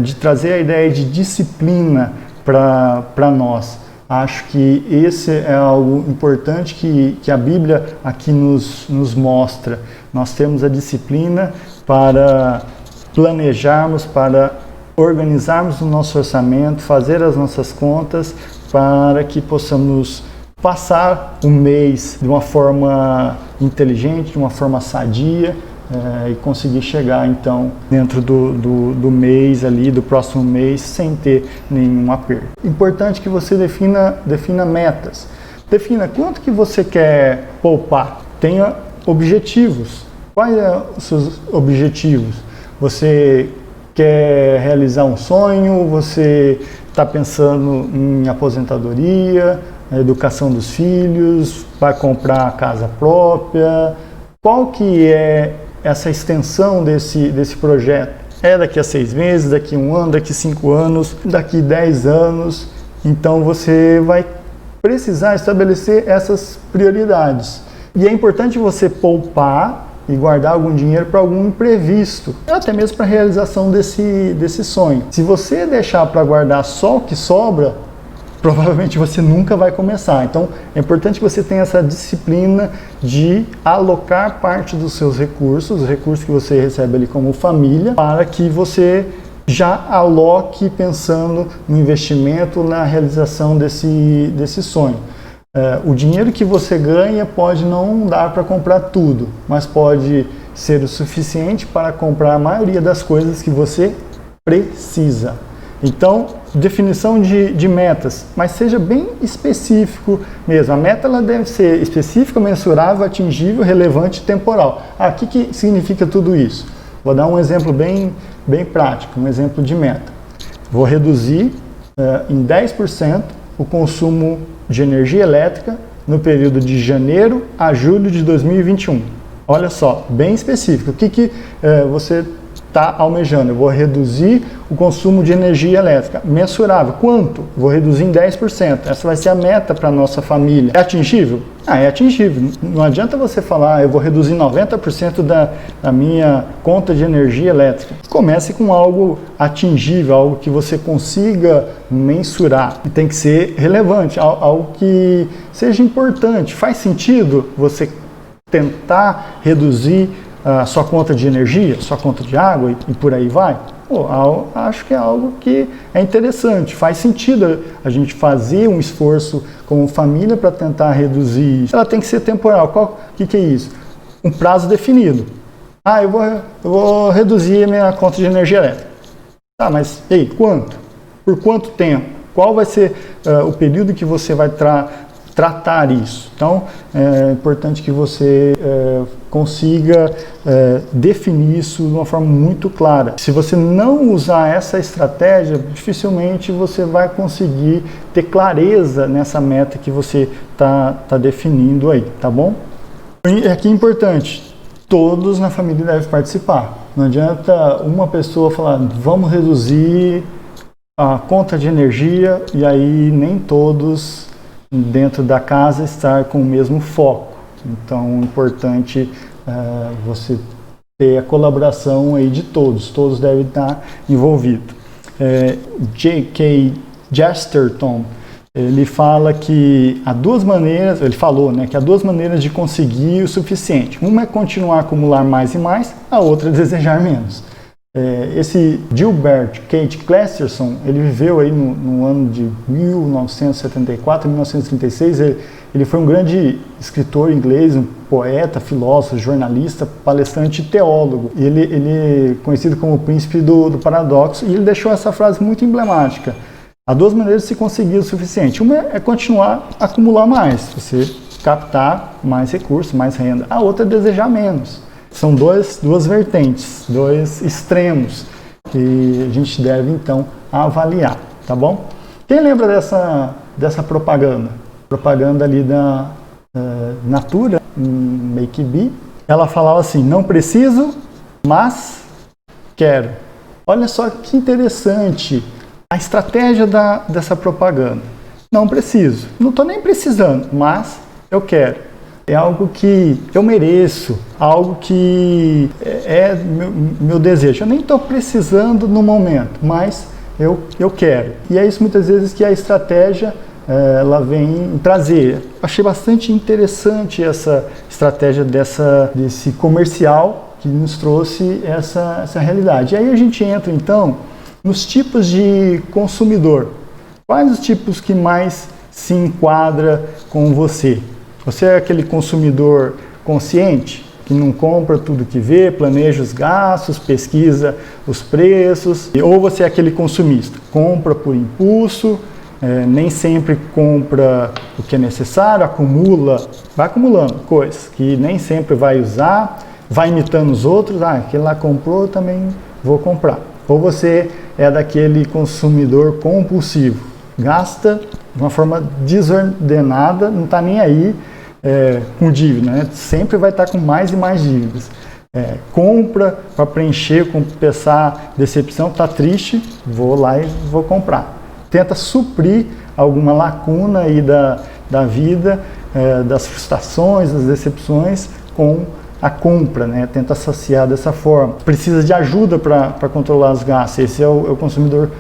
de trazer a ideia de disciplina para nós. Acho que esse é algo importante que a Bíblia aqui nos mostra. Nós temos a disciplina para planejarmos, para organizarmos o nosso orçamento, fazer as nossas contas, para que possamos passar o mês de uma forma inteligente, de uma forma sadia, e conseguir chegar então dentro do mês ali, do próximo mês, sem ter nenhum aperto. Importante que você defina metas. Defina quanto que você quer poupar. Tenha objetivos. Quais são os seus objetivos? Você quer realizar um sonho? Você está pensando em aposentadoria? A educação dos filhos, para comprar a casa própria? Qual que é essa extensão desse projeto? É daqui a 6 meses, daqui a 1 ano, daqui a 5 anos, daqui a 10 anos? Então você vai precisar estabelecer essas prioridades. E é importante você poupar e guardar algum dinheiro para algum imprevisto, até mesmo para a realização desse sonho. Se você deixar para guardar só o que sobra, provavelmente você nunca vai começar. Então, é importante que você tenha essa disciplina de alocar parte dos seus recursos, os recursos que você recebe ali como família, para que você já aloque pensando no investimento, na realização desse sonho. O dinheiro que você ganha pode não dar para comprar tudo, mas pode ser o suficiente para comprar a maioria das coisas que você precisa. Então, definição de metas, mas seja bem específico mesmo. A meta ela deve ser específica, mensurável, atingível, relevante e temporal. O que significa tudo isso? Vou dar um exemplo bem prático, um exemplo de meta. Vou reduzir em 10% o consumo de energia elétrica no período de janeiro a julho de 2021. Olha só, bem específico. O que você está almejando? Eu vou reduzir o consumo de energia elétrica. Mensurável. Quanto? Vou reduzir em 10%. Essa vai ser a meta para a nossa família. É atingível? É atingível. Não adianta você falar, eu vou reduzir 90% da minha conta de energia elétrica. Comece com algo atingível, algo que você consiga mensurar. E tem que ser relevante, algo que seja importante. Faz sentido você tentar reduzir a sua conta de energia, sua conta de água e por aí vai? Acho que é algo que é interessante, faz sentido a gente fazer um esforço como família para tentar reduzir isso. Ela tem que ser temporal. O que é isso? Um prazo definido. Eu vou reduzir a minha conta de energia elétrica. Tá, mas e aí, quanto? Por quanto tempo? Qual vai ser o período que você vai tratar isso? Então, é importante que você consiga definir isso de uma forma muito clara. Se você não usar essa estratégia, dificilmente você vai conseguir ter clareza nessa meta que você está definindo aí, tá bom? E aqui é importante, todos na família devem participar. Não adianta uma pessoa falar, vamos reduzir a conta de energia, e aí nem todos dentro da casa estar com o mesmo foco. Então, é importante você ter a colaboração aí de todos devem estar envolvidos. J.K. Chesterton, ele fala que há duas maneiras, ele falou, que há duas maneiras de conseguir o suficiente. Uma é continuar a acumular mais e mais, a outra é desejar menos. Esse Gilbert Keith Chesterton, ele viveu aí no ano de 1974, 1936, ele foi um grande escritor inglês, um poeta, filósofo, jornalista, palestrante e teólogo. Ele é conhecido como o príncipe do paradoxo, e ele deixou essa frase muito emblemática. Há duas maneiras de se conseguir o suficiente. Uma é continuar a acumular mais, você captar mais recursos, mais renda. A outra é desejar menos. São duas vertentes, dois extremos que a gente deve, então, avaliar, tá bom? Quem lembra dessa propaganda? Propaganda ali da Natura, Make Be. Ela falava assim, não preciso, mas quero. Olha só que interessante a estratégia dessa propaganda. Não preciso, não estou nem precisando, mas eu quero. É algo que eu mereço, algo que é meu desejo. Eu nem estou precisando no momento, mas eu quero. E é isso muitas vezes que a estratégia ela vem trazer. Achei bastante interessante essa estratégia desse comercial que nos trouxe essa realidade. E aí a gente entra então nos tipos de consumidor. Quais os tipos que mais se enquadra com você? Você é aquele consumidor consciente, que não compra tudo que vê, planeja os gastos, pesquisa os preços, ou você é aquele consumista, compra por impulso, nem sempre compra o que é necessário, vai acumulando coisas que nem sempre vai usar, vai imitando os outros, aquele lá comprou, eu também vou comprar. Ou você é daquele consumidor compulsivo, gasta de uma forma desordenada, não está nem aí, com dívida, sempre vai estar com mais e mais dívidas. Compra para preencher, compensar decepção, está triste, vou lá e vou comprar. Tenta suprir alguma lacuna aí da vida, das frustrações, das decepções com a compra, tenta associar dessa forma. Precisa de ajuda para controlar os gastos, esse é o consumidor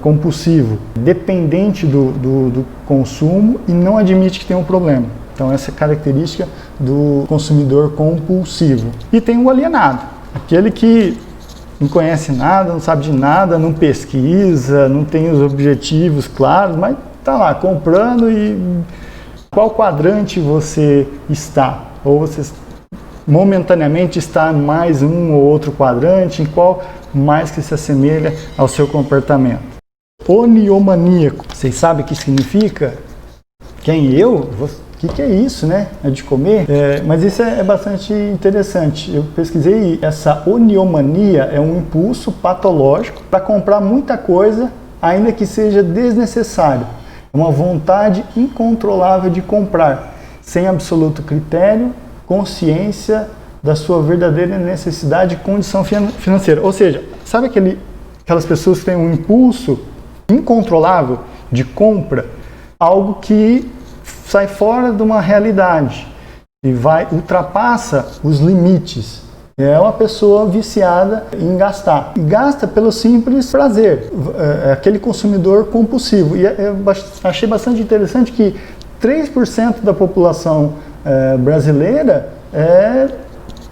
compulsivo, dependente do consumo e não admite que tem um problema. Então essa é a característica do consumidor compulsivo. E tem o alienado, aquele que não conhece nada, não sabe de nada, não pesquisa, não tem os objetivos claros, mas está lá comprando. E qual quadrante você está? Ou você momentaneamente está em mais um ou outro quadrante, em qual mais que se assemelha ao seu comportamento? Oniomaníaco, vocês sabem o que significa? Quem eu? O que é isso, É de comer? Mas isso é bastante interessante. Eu pesquisei, essa oniomania é um impulso patológico para comprar muita coisa ainda que seja desnecessário. É uma vontade incontrolável de comprar, sem absoluto critério, consciência da sua verdadeira necessidade e condição financeira. Ou seja, sabe aquelas pessoas que têm um impulso incontrolável de compra, algo que sai fora de uma realidade e ultrapassa os limites. É uma pessoa viciada em gastar. E gasta pelo simples prazer. É aquele consumidor compulsivo. E eu achei bastante interessante que 3% da população brasileira é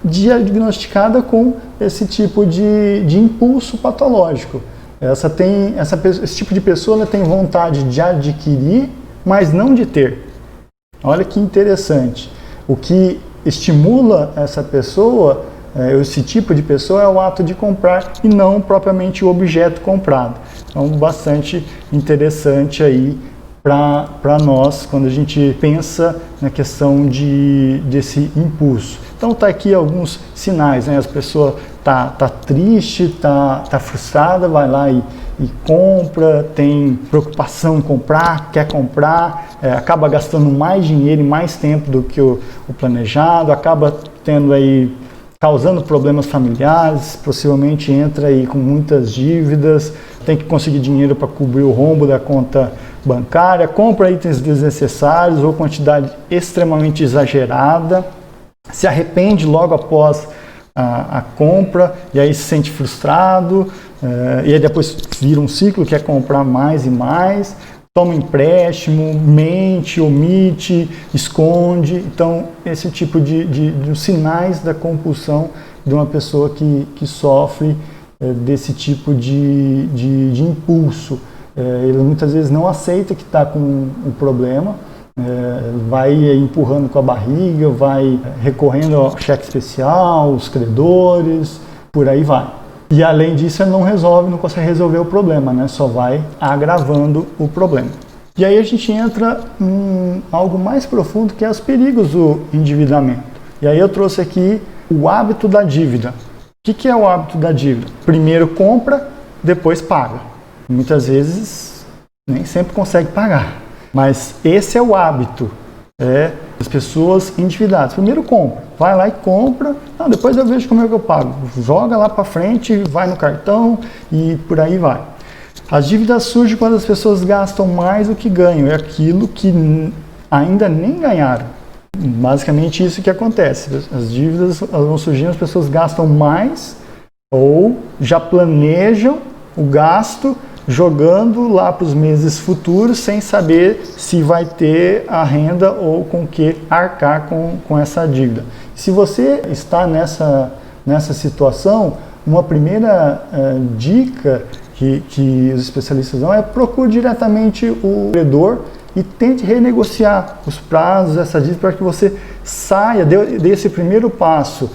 diagnosticada com esse tipo de impulso patológico. Esse tipo de pessoa tem vontade de adquirir, mas não de ter. Olha que interessante. O que estimula essa pessoa, esse tipo de pessoa, é o ato de comprar e não propriamente o objeto comprado. Então, bastante interessante aí para nós quando a gente pensa na questão desse impulso. Então tá aqui alguns sinais, né? As pessoas tá triste, tá frustrada, vai lá e compra, tem preocupação em comprar, quer comprar, acaba gastando mais dinheiro e mais tempo do que o planejado, acaba tendo aí, causando problemas familiares, possivelmente entra aí com muitas dívidas, tem que conseguir dinheiro para cobrir o rombo da conta bancária, compra itens desnecessários ou quantidade extremamente exagerada, se arrepende logo após a compra e aí se sente frustrado, e aí depois vira um ciclo, quer comprar mais e mais, toma empréstimo, mente, omite, esconde. Então, esse tipo de sinais da compulsão de uma pessoa que sofre desse tipo de impulso. Ele muitas vezes não aceita que está com um problema, vai empurrando com a barriga, vai recorrendo ao cheque especial, os credores, por aí vai. E além disso, ele não consegue resolver o problema, né? Só vai agravando o problema. E aí a gente entra em algo mais profundo, que é os perigos do endividamento. E aí eu trouxe aqui o hábito da dívida. O que é o hábito da dívida? Primeiro compra, depois paga. Muitas vezes nem sempre consegue pagar. Mas esse é o hábito das pessoas endividadas. Primeiro compra, vai lá e compra, depois eu vejo como é que eu pago. Joga lá para frente, vai no cartão e por aí vai. As dívidas surgem quando as pessoas gastam mais do que ganham, é aquilo que ainda nem ganharam. Basicamente isso que acontece. As dívidas vão surgindo, as pessoas gastam mais ou já planejam o gasto, jogando lá para os meses futuros sem saber se vai ter a renda ou com que arcar com essa dívida. Se você está nessa situação, uma primeira dica que os especialistas dão é procure diretamente o credor e tente renegociar os prazos dessa dívida para que você saia, dê esse primeiro passo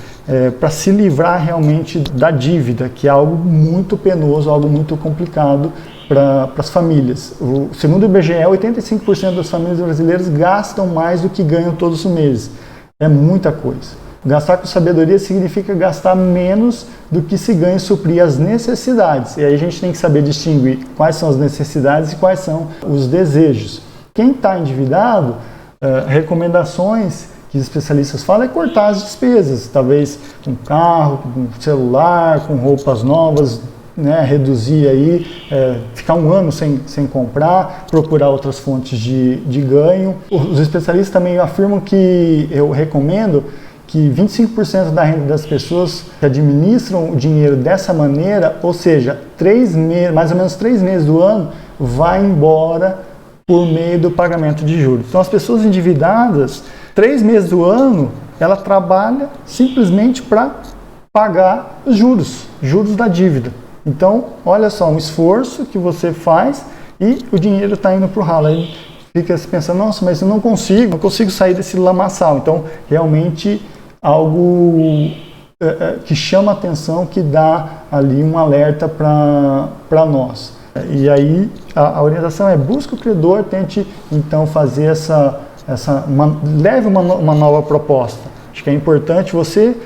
para se livrar realmente da dívida, que é algo muito penoso, algo muito complicado para as famílias. Segundo o IBGE, 85% das famílias brasileiras gastam mais do que ganham todos os meses. É muita coisa. Gastar com sabedoria significa gastar menos do que se ganha e suprir as necessidades. E aí a gente tem que saber distinguir quais são as necessidades e quais são os desejos. Quem está endividado, recomendações que os especialistas falam é cortar as despesas, talvez com carro, com celular, com roupas novas, né, reduzir aí, ficar um ano sem comprar, procurar outras fontes de ganho. Os especialistas também afirmam que, eu recomendo, que 25% da renda das pessoas que administram o dinheiro dessa maneira, ou seja, mais ou menos 3 meses do ano, vai embora por meio do pagamento de juros. Então as pessoas endividadas, 3 meses do ano, ela trabalha simplesmente para pagar os juros da dívida. Então, olha só, um esforço que você faz e o dinheiro está indo para o ralo. Aí fica se pensando, nossa, mas eu não consigo sair desse lamaçal. Então, realmente, algo que chama atenção, que dá ali um alerta para nós. E aí, a orientação é busque o credor, tente então fazer leve uma nova proposta. Acho que é importante você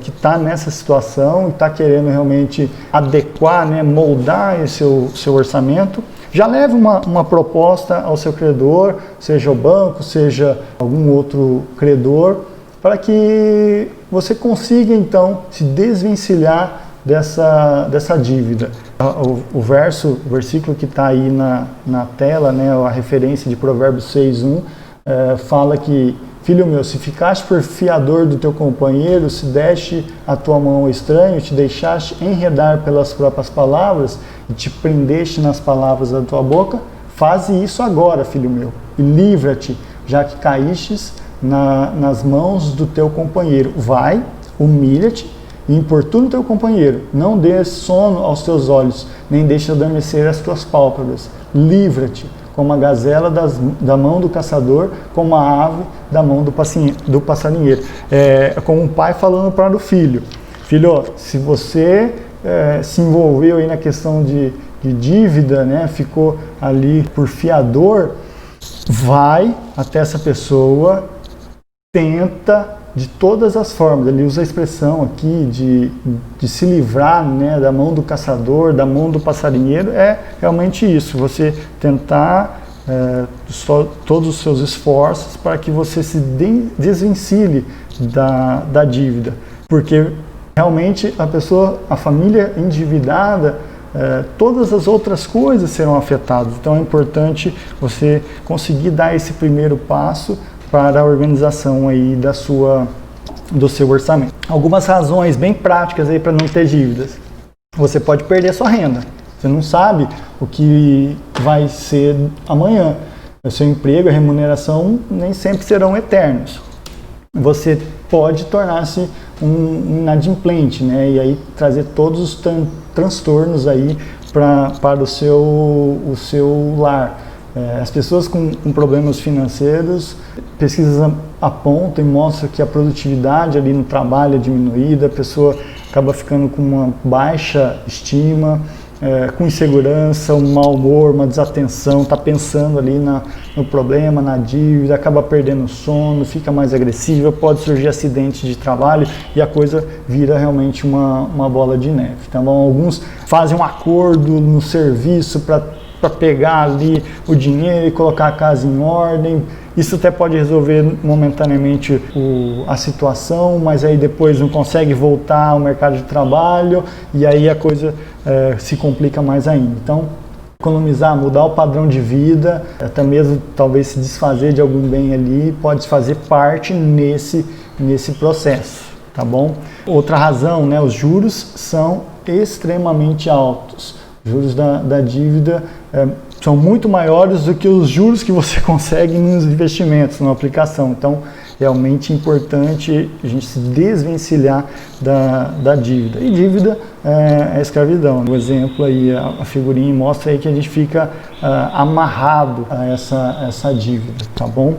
que está nessa situação e está querendo realmente adequar, né, moldar esse seu orçamento, já leve uma proposta ao seu credor, seja o banco, seja algum outro credor, para que você consiga então se desvencilhar dessa dívida. O versículo que está aí na tela, né, a referência de Provérbios 6:1, fala que: filho meu, se ficaste por fiador do teu companheiro, se deste a tua mão ao estranho, te deixaste enredar pelas próprias palavras e te prendeste nas palavras da tua boca, faze isso agora, filho meu, e livra-te, já que caístes nas mãos do teu companheiro. Vai, humilha-te e importuna o teu companheiro. Não dê sono aos teus olhos, nem deixe adormecer as tuas pálpebras. Livra-te, como a gazela da mão do caçador, como a ave da mão do passarinheiro. É como um pai falando para o filho: filho, se você se envolveu aí na questão de dívida, né, ficou ali por fiador, vai até essa pessoa, tenta de todas as formas. Ele usa a expressão aqui de se livrar, né, da mão do caçador, da mão do passarinheiro. É realmente isso, você tentar todos os seus esforços para que você se desvencilhe da dívida, porque realmente a família endividada, todas as outras coisas serão afetadas. Então é importante você conseguir dar esse primeiro passo para a organização aí do seu orçamento. Algumas razões bem práticas aí para não ter dívidas. Você pode perder sua renda. Você não sabe o que vai ser amanhã. O seu emprego, a remuneração nem sempre serão eternos. Você pode tornar-se um inadimplente, né? E aí trazer todos os transtornos aí para o seu lar. As pessoas com problemas financeiros, pesquisas apontam e mostram que a produtividade ali no trabalho é diminuída, a pessoa acaba ficando com uma baixa estima, com insegurança, um mau humor, uma desatenção, está pensando ali no problema, na dívida, acaba perdendo o sono, fica mais agressiva, pode surgir acidentes de trabalho e a coisa vira realmente uma bola de neve. Então, alguns fazem um acordo no serviço para pegar ali o dinheiro e colocar a casa em ordem. Isso até pode resolver momentaneamente a situação, mas aí depois não consegue voltar ao mercado de trabalho e aí a coisa se complica mais ainda. Então, economizar, mudar o padrão de vida, até mesmo talvez se desfazer de algum bem ali, pode fazer parte nesse processo, tá bom? Outra razão, né, os juros são extremamente altos. Os juros da dívida são muito maiores do que os juros que você consegue nos investimentos, na aplicação. Então, realmente importante a gente se desvencilhar da dívida. E dívida é escravidão. O exemplo aí, a figurinha mostra aí que a gente fica amarrado a essa dívida, tá bom?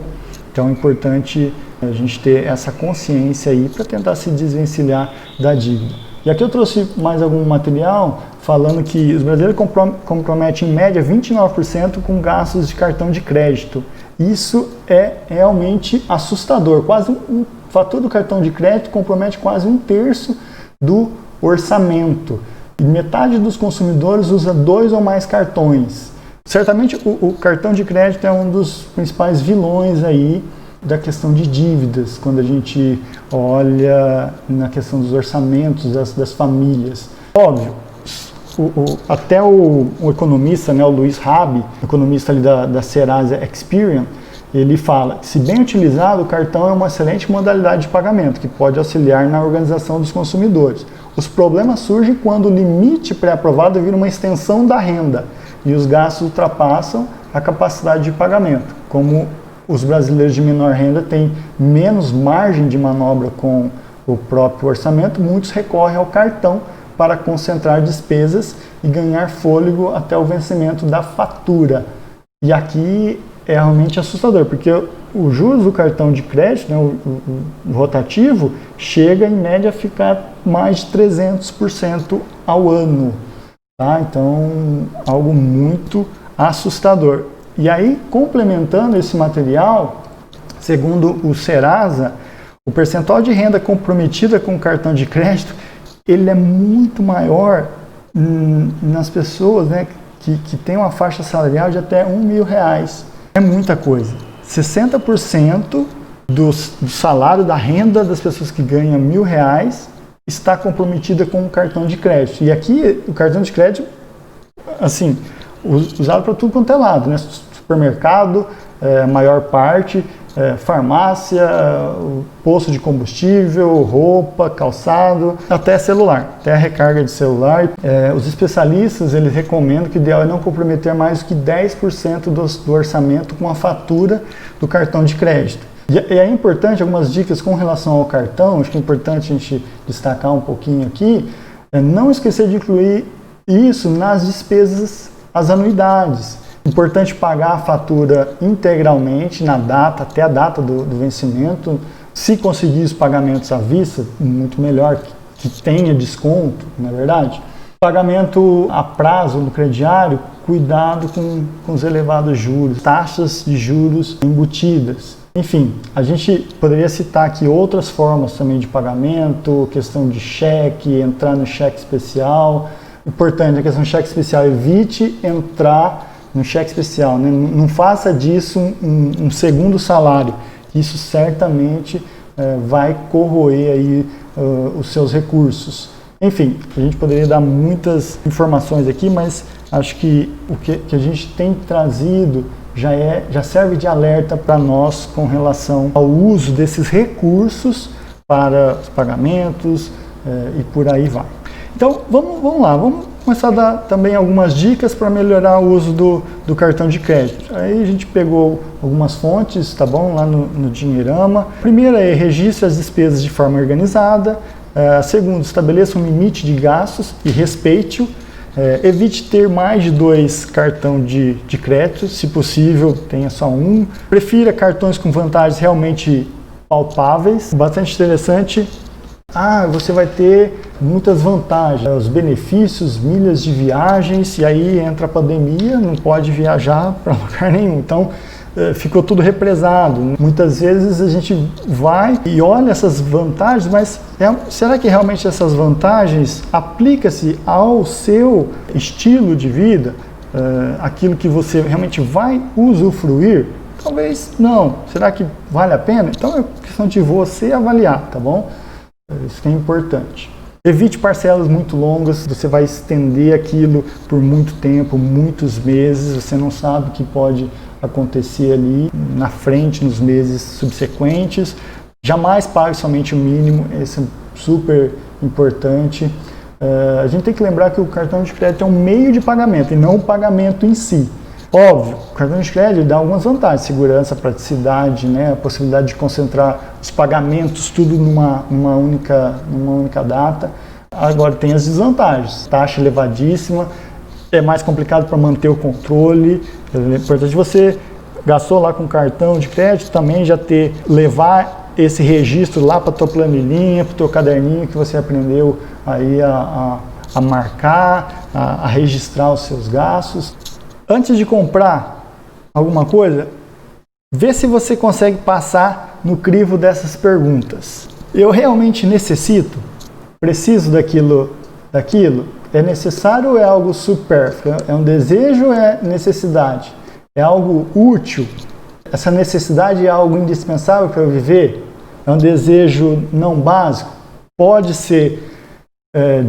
Então, é importante a gente ter essa consciência aí para tentar se desvencilhar da dívida. E aqui eu trouxe mais algum material falando que os brasileiros comprometem em média 29% com gastos de cartão de crédito. Isso é realmente assustador. Quase o fator do cartão de crédito compromete quase 1/3 do orçamento. E metade dos consumidores usa 2 ou mais cartões. Certamente o cartão de crédito é um dos principais vilões aí da questão de dívidas, quando a gente olha na questão dos orçamentos das famílias. Óbvio, até o economista, né, o Luiz Rabi, economista ali da Serasa Experian, ele fala que, se bem utilizado, o cartão é uma excelente modalidade de pagamento, que pode auxiliar na organização dos consumidores. Os problemas surgem quando o limite pré-aprovado vira uma extensão da renda e os gastos ultrapassam a capacidade de pagamento. Como os brasileiros de menor renda têm menos margem de manobra com o próprio orçamento, muitos recorrem ao cartão para concentrar despesas e ganhar fôlego até o vencimento da fatura. E aqui é realmente assustador, porque os juros do cartão de crédito, né, o rotativo, chega em média a ficar mais de 300% ao ano. Tá? Então, algo muito assustador. E aí, complementando esse material, segundo o Serasa, o percentual de renda comprometida com o cartão de crédito, ele é muito maior nas pessoas, né, que têm uma faixa salarial de até R$1.000. É muita coisa. 60% do salário, da renda das pessoas que ganham R$1.000 está comprometida com o cartão de crédito. E aqui, o cartão de crédito, assim, usado para tudo quanto é lado, né? Supermercado, maior parte, farmácia, posto de combustível, roupa, calçado, até celular, até a recarga de celular. Os especialistas, eles recomendam que o ideal é não comprometer mais do que 10% do orçamento com a fatura do cartão de crédito. E é importante, algumas dicas com relação ao cartão, acho que é importante a gente destacar um pouquinho aqui, não esquecer de incluir isso nas despesas, as anuidades. Importante pagar a fatura integralmente na data, até a data do vencimento. Se conseguir os pagamentos à vista, muito melhor, que tenha desconto, não é verdade? Pagamento a prazo no crediário, cuidado com os elevados juros, taxas de juros embutidas. Enfim, a gente poderia citar aqui outras formas também de pagamento, questão de cheque, entrar no cheque especial. Importante, a questão do cheque especial, evite entrar no cheque especial, né? Não faça disso um segundo salário. Isso certamente vai corroer aí os seus recursos. Enfim, a gente poderia dar muitas informações aqui, mas acho que o que a gente tem trazido já serve de alerta para nós com relação ao uso desses recursos para os pagamentos e por aí vai. Então, vamos lá, vamos começar a dar também algumas dicas para melhorar o uso do cartão de crédito. Aí a gente pegou algumas fontes, tá bom, lá no Dinheirama. A primeira é registre as despesas de forma organizada. A segunda, estabeleça um limite de gastos e respeite-o. Evite ter mais de 2 cartões de crédito, se possível tenha só um. Prefira cartões com vantagens realmente palpáveis. Bastante interessante. Você vai ter muitas vantagens, os benefícios, milhas de viagens, e aí entra a pandemia, não pode viajar para lugar nenhum. Então, ficou tudo represado. Muitas vezes a gente vai e olha essas vantagens, mas será que realmente essas vantagens aplicam-se ao seu estilo de vida? Aquilo que você realmente vai usufruir? Talvez não. Será que vale a pena? Então é questão de você avaliar, tá bom? Isso que é importante. Evite parcelas muito longas, você vai estender aquilo por muito tempo, muitos meses, você não sabe o que pode acontecer ali na frente, nos meses subsequentes. Jamais pague somente o mínimo, isso é super importante. A gente tem que lembrar que o cartão de crédito é um meio de pagamento e não o pagamento em si. Óbvio, o cartão de crédito dá algumas vantagens, segurança, praticidade, né, a possibilidade de concentrar os pagamentos tudo numa única data. Agora tem as desvantagens, taxa elevadíssima, é mais complicado para manter o controle. É importante você gastou lá com cartão de crédito, também já levar esse registro lá para a tua planilhinha, para o teu caderninho que você aprendeu aí a marcar, a registrar os seus gastos. Antes de comprar alguma coisa, vê se você consegue passar no crivo dessas perguntas. Eu realmente necessito? Preciso daquilo? É necessário ou é algo supérfluo? É um desejo ou é necessidade? É algo útil? Essa necessidade é algo indispensável para eu viver? É um desejo não básico? Pode ser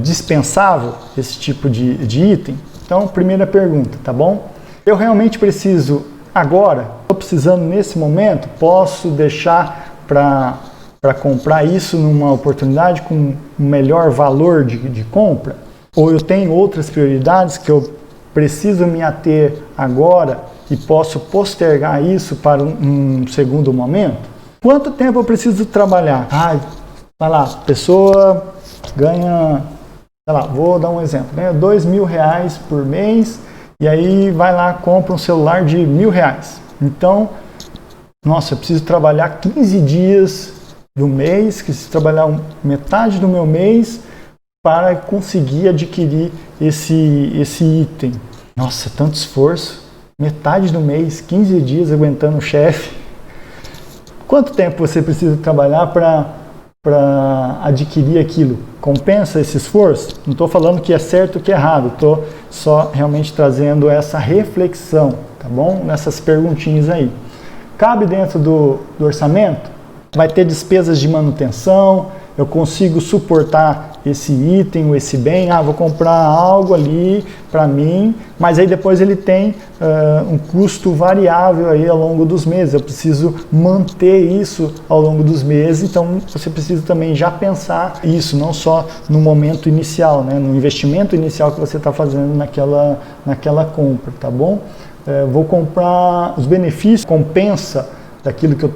dispensável esse tipo de item? Então, primeira pergunta, tá bom? Eu realmente preciso agora? Estou precisando nesse momento? Posso deixar para comprar isso numa oportunidade com um melhor valor de compra? Ou eu tenho outras prioridades que eu preciso me ater agora e posso postergar isso para um segundo momento? Quanto tempo eu preciso trabalhar? Vai lá, a pessoa ganha, sei lá, vou dar um exemplo, ganha R$2.000 por mês e aí vai lá, compra um celular de R$1.000. Então, nossa, eu preciso trabalhar 15 dias do mês, preciso trabalhar metade do meu mês para conseguir adquirir esse item. Nossa, tanto esforço, metade do mês, 15 dias aguentando o chefe. Quanto tempo você precisa trabalhar para adquirir aquilo? Compensa esse esforço? Não estou falando que é certo ou que é errado, estou só realmente trazendo essa reflexão, tá bom? Nessas perguntinhas aí. Cabe dentro do orçamento? Vai ter despesas de manutenção? Eu consigo suportar esse item ou esse bem? Vou comprar algo ali para mim, mas aí depois ele tem um custo variável aí ao longo dos meses. Eu preciso manter isso ao longo dos meses, então você precisa também já pensar isso, não só no momento inicial, né, no investimento inicial que você está fazendo naquela compra, tá bom? Vou comprar, os benefícios compensa daquilo que eu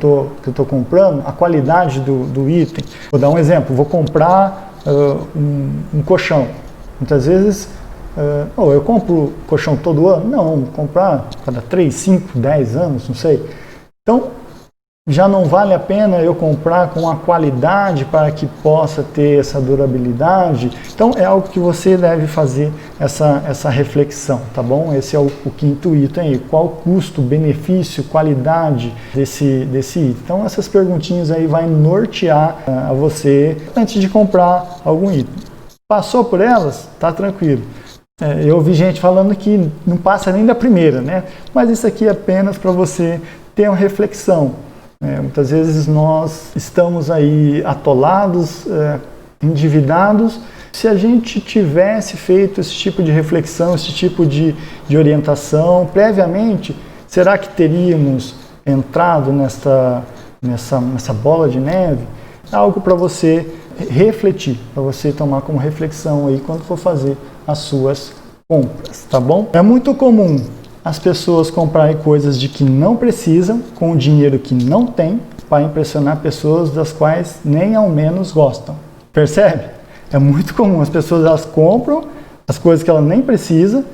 tô comprando, a qualidade do item. Vou dar um exemplo, vou comprar um colchão. Muitas vezes, eu compro colchão todo ano? Não, vou comprar cada 3, 5, 10 anos, não sei. Então, já não vale a pena eu comprar com a qualidade para que possa ter essa durabilidade. Então, é algo que você deve fazer essa reflexão, tá bom? Esse é o quinto item aí. Qual o custo, benefício, qualidade desse item? Então, essas perguntinhas aí vai nortear a você antes de comprar algum item. Passou por elas? Tá tranquilo. Eu ouvi gente falando que não passa nem da primeira, né? Mas isso aqui é apenas para você ter uma reflexão. Muitas vezes nós estamos aí atolados, endividados. Se a gente tivesse feito esse tipo de reflexão, esse tipo de orientação previamente, será que teríamos entrado nessa bola de neve? Algo para você refletir, para você tomar como reflexão aí quando for fazer as suas compras, tá bom? É muito comum as pessoas comprarem coisas de que não precisam, com o dinheiro que não tem, para impressionar pessoas das quais nem ao menos gostam. Percebe? É muito comum, as pessoas elas compram as coisas que elas nem precisam,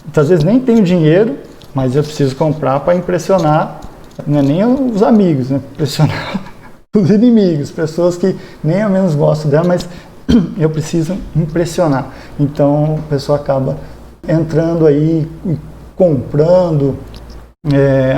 muitas vezes nem tem o dinheiro, mas eu preciso comprar para impressionar, não é nem os amigos, né? Impressionar os inimigos, pessoas que nem ao menos gostam dela, mas eu preciso impressionar. Então a pessoa acaba entrando aí, comprando,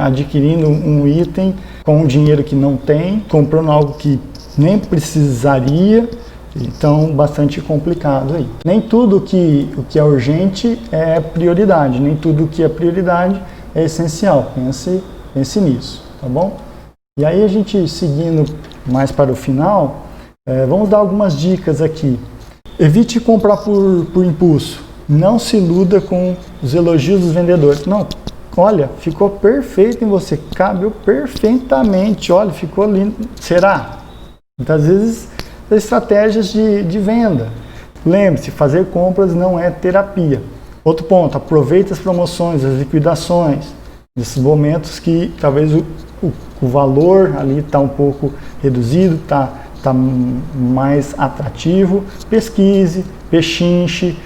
adquirindo um item com um dinheiro que não tem, comprando algo que nem precisaria, então bastante complicado aí. Nem tudo o que é urgente é prioridade, nem tudo o que é prioridade é essencial, pense nisso, tá bom? E aí a gente seguindo mais para o final, vamos dar algumas dicas aqui. Evite comprar por impulso. Não se iluda com os elogios dos vendedores. Não, olha, ficou perfeito em você, cabeu perfeitamente, olha, ficou lindo. Será? Muitas vezes, estratégias de venda. Lembre-se, fazer compras não é terapia. Outro ponto, aproveite as promoções, as liquidações. Nesses momentos que talvez o valor ali está um pouco reduzido, está mais atrativo. Pesquise, pechinche.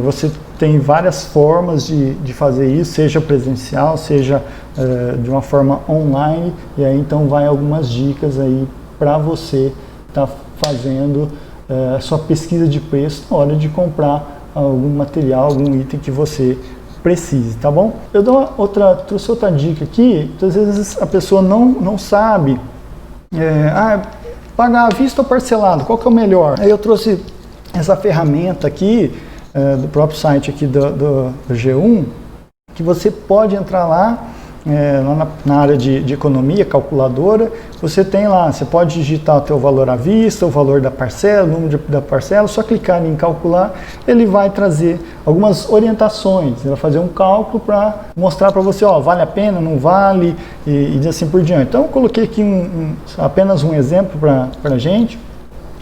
Você tem várias formas de fazer isso, seja presencial, seja de uma forma online, e aí então vai algumas dicas aí para você estar fazendo a sua pesquisa de preço na hora de comprar algum material, algum item que você precise, tá bom? Eu trouxe outra dica aqui. Às vezes a pessoa não sabe pagar à vista ou parcelado, qual que é o melhor? Aí eu trouxe essa ferramenta aqui do próprio site aqui do G1, que você pode entrar lá na área de economia, calculadora. Você tem lá, você pode digitar o teu valor à vista, o valor da parcela, o número da parcela, só clicar em calcular, ele vai trazer algumas orientações, ele vai fazer um cálculo para mostrar para você, vale a pena, não vale, e assim por diante. Então eu coloquei aqui apenas um exemplo para a gente.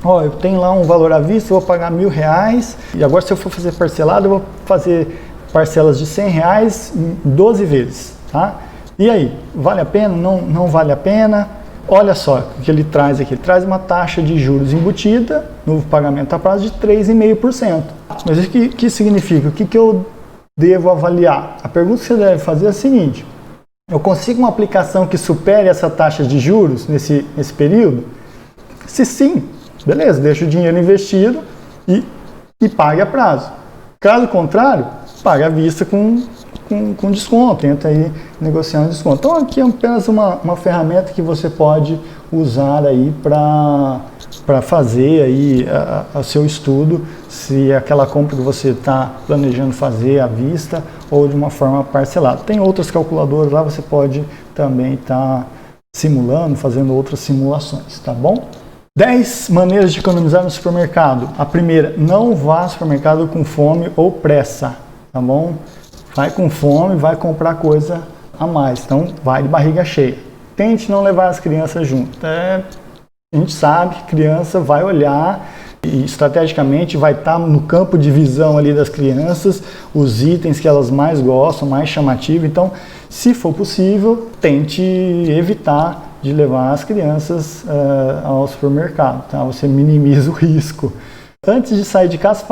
Eu tenho lá um valor à vista, eu vou pagar R$1.000, e agora se eu for fazer parcelado, eu vou fazer parcelas de R$100 em 12 vezes, tá? E aí, vale a pena? Não vale a pena? Olha só o que ele traz aqui, ele traz uma taxa de juros embutida no pagamento a prazo de 3,5%. Mas o que significa? O que eu devo avaliar? A pergunta que você deve fazer é a seguinte: eu consigo uma aplicação que supere essa taxa de juros nesse período? Se sim, beleza, deixa o dinheiro investido e pague a prazo. Caso contrário, pague à vista com com desconto, tenta aí negociar um desconto. Então aqui é apenas uma ferramenta que você pode usar aí para fazer aí o seu estudo, se é aquela compra que você está planejando fazer à vista ou de uma forma parcelada. Tem outras calculadoras lá, você pode também estar simulando, fazendo outras simulações, tá bom? 10 maneiras de economizar no supermercado. A primeira, não vá ao supermercado com fome ou pressa, tá bom? Vai com fome, vai comprar coisa a mais, então vai de barriga cheia. Tente não levar as crianças junto. A gente sabe que criança vai olhar e estrategicamente vai estar no campo de visão ali das crianças os itens que elas mais gostam, mais chamativos. Então, se for possível, tente evitar de levar as crianças ao supermercado, tá? Você minimiza o risco. Antes de sair de casa,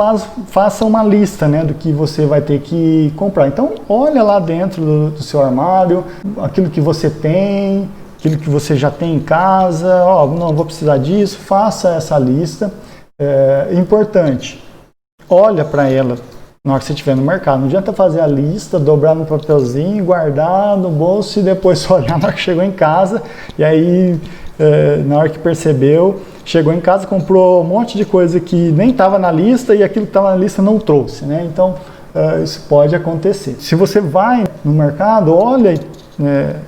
faça uma lista, né, do que você vai ter que comprar. Então, olha lá dentro do seu armário, aquilo que você tem, aquilo que você já tem em casa, não vou precisar disso, faça essa lista. Importante, olha para ela na hora que você estiver no mercado. Não adianta fazer a lista, dobrar no papelzinho, guardar no bolso e depois só olhar na hora que chegou em casa. E aí, na hora que percebeu, chegou em casa, comprou um monte de coisa que nem estava na lista e aquilo que estava na lista não trouxe, né? Então, isso pode acontecer. Se você vai no mercado, olha,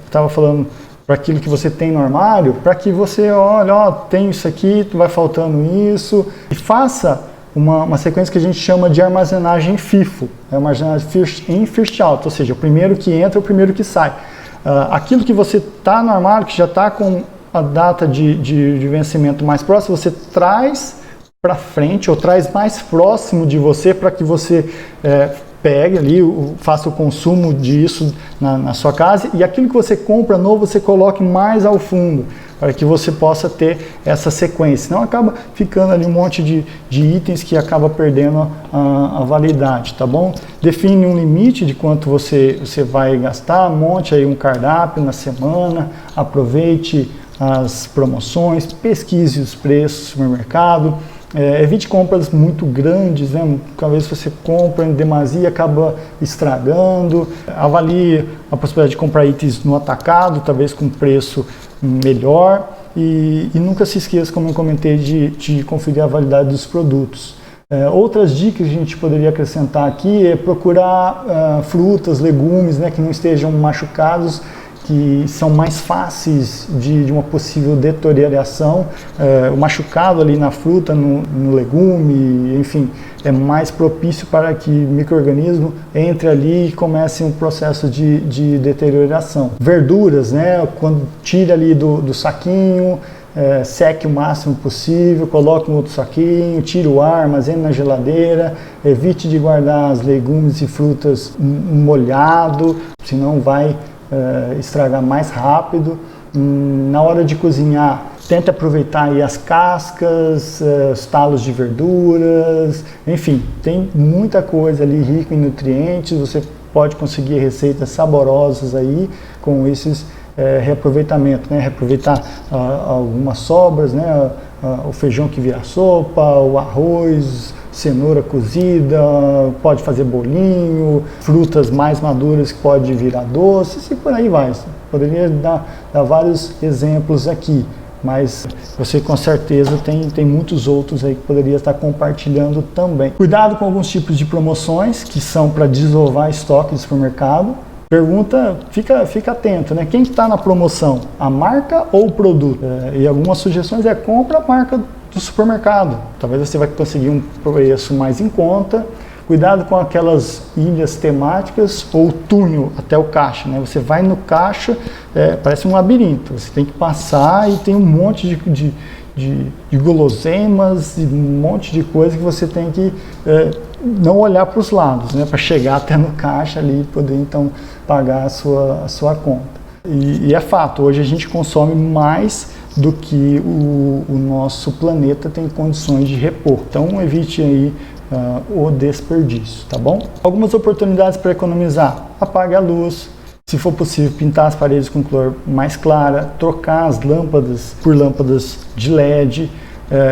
estava falando para aquilo que você tem no armário, para que você olhe, tem isso aqui, vai faltando isso, e faça uma sequência que a gente chama de armazenagem FIFO, armazenagem em First Out, ou seja, o primeiro que entra, o primeiro que sai. Aquilo que você está no armário, que já está com a data de vencimento mais próxima, você traz para frente ou traz mais próximo de você para que você pegue ali, faça o consumo disso na sua casa, e aquilo que você compra novo, você coloque mais ao fundo, para que você possa ter essa sequência. Senão acaba ficando ali um monte de itens que acaba perdendo a validade, tá bom? Define um limite de quanto você vai gastar, monte aí um cardápio na semana, aproveite as promoções, pesquise os preços do supermercado. Evite compras muito grandes, né? Cada vez que você compra em demasia acaba estragando. Avalie a possibilidade de comprar itens no atacado, talvez com preço melhor. E nunca se esqueça, como eu comentei, de conferir a validade dos produtos. Outras dicas que a gente poderia acrescentar aqui é procurar frutas, legumes, né, que não estejam machucados, que são mais fáceis de uma possível deterioração. O machucado ali na fruta, no legume, enfim, é mais propício para que o micro-organismo entre ali e comece um processo de deterioração. Verduras, né, quando tire ali do saquinho, seque o máximo possível, coloque um outro saquinho, tire o ar, armazene na geladeira, evite de guardar os legumes e frutas molhado, senão vai estragar mais rápido. Na hora de cozinhar, tente aproveitar aí as cascas, os talos de verduras, enfim, tem muita coisa ali rica em nutrientes. Você pode conseguir receitas saborosas aí com esses reaproveitamento, né? Reaproveitar algumas sobras, né? O feijão que vira sopa, o arroz, cenoura cozida, pode fazer bolinho, frutas mais maduras que pode virar doces e por aí vai. Poderia dar vários exemplos aqui, mas você com certeza tem muitos outros aí que poderia estar compartilhando também. Cuidado com alguns tipos de promoções que são para desovar estoque de supermercado. Pergunta, fica atento, né? Quem está na promoção? A marca ou o produto? E algumas sugestões compra a marca do supermercado. Talvez você vai conseguir um preço mais em conta. Cuidado com aquelas ilhas temáticas ou túnel até o caixa, né? Você vai no caixa, parece um labirinto. Você tem que passar e tem um monte de guloseimas e um monte de coisa que você tem que não olhar para os lados, né? Para chegar até no caixa ali e poder então pagar a sua conta. E é fato, hoje a gente consome mais do que o nosso planeta tem condições de repor. Então evite aí o desperdício, tá bom? Algumas oportunidades para economizar: apague a luz, se for possível pintar as paredes com cor mais clara, trocar as lâmpadas por lâmpadas de LED,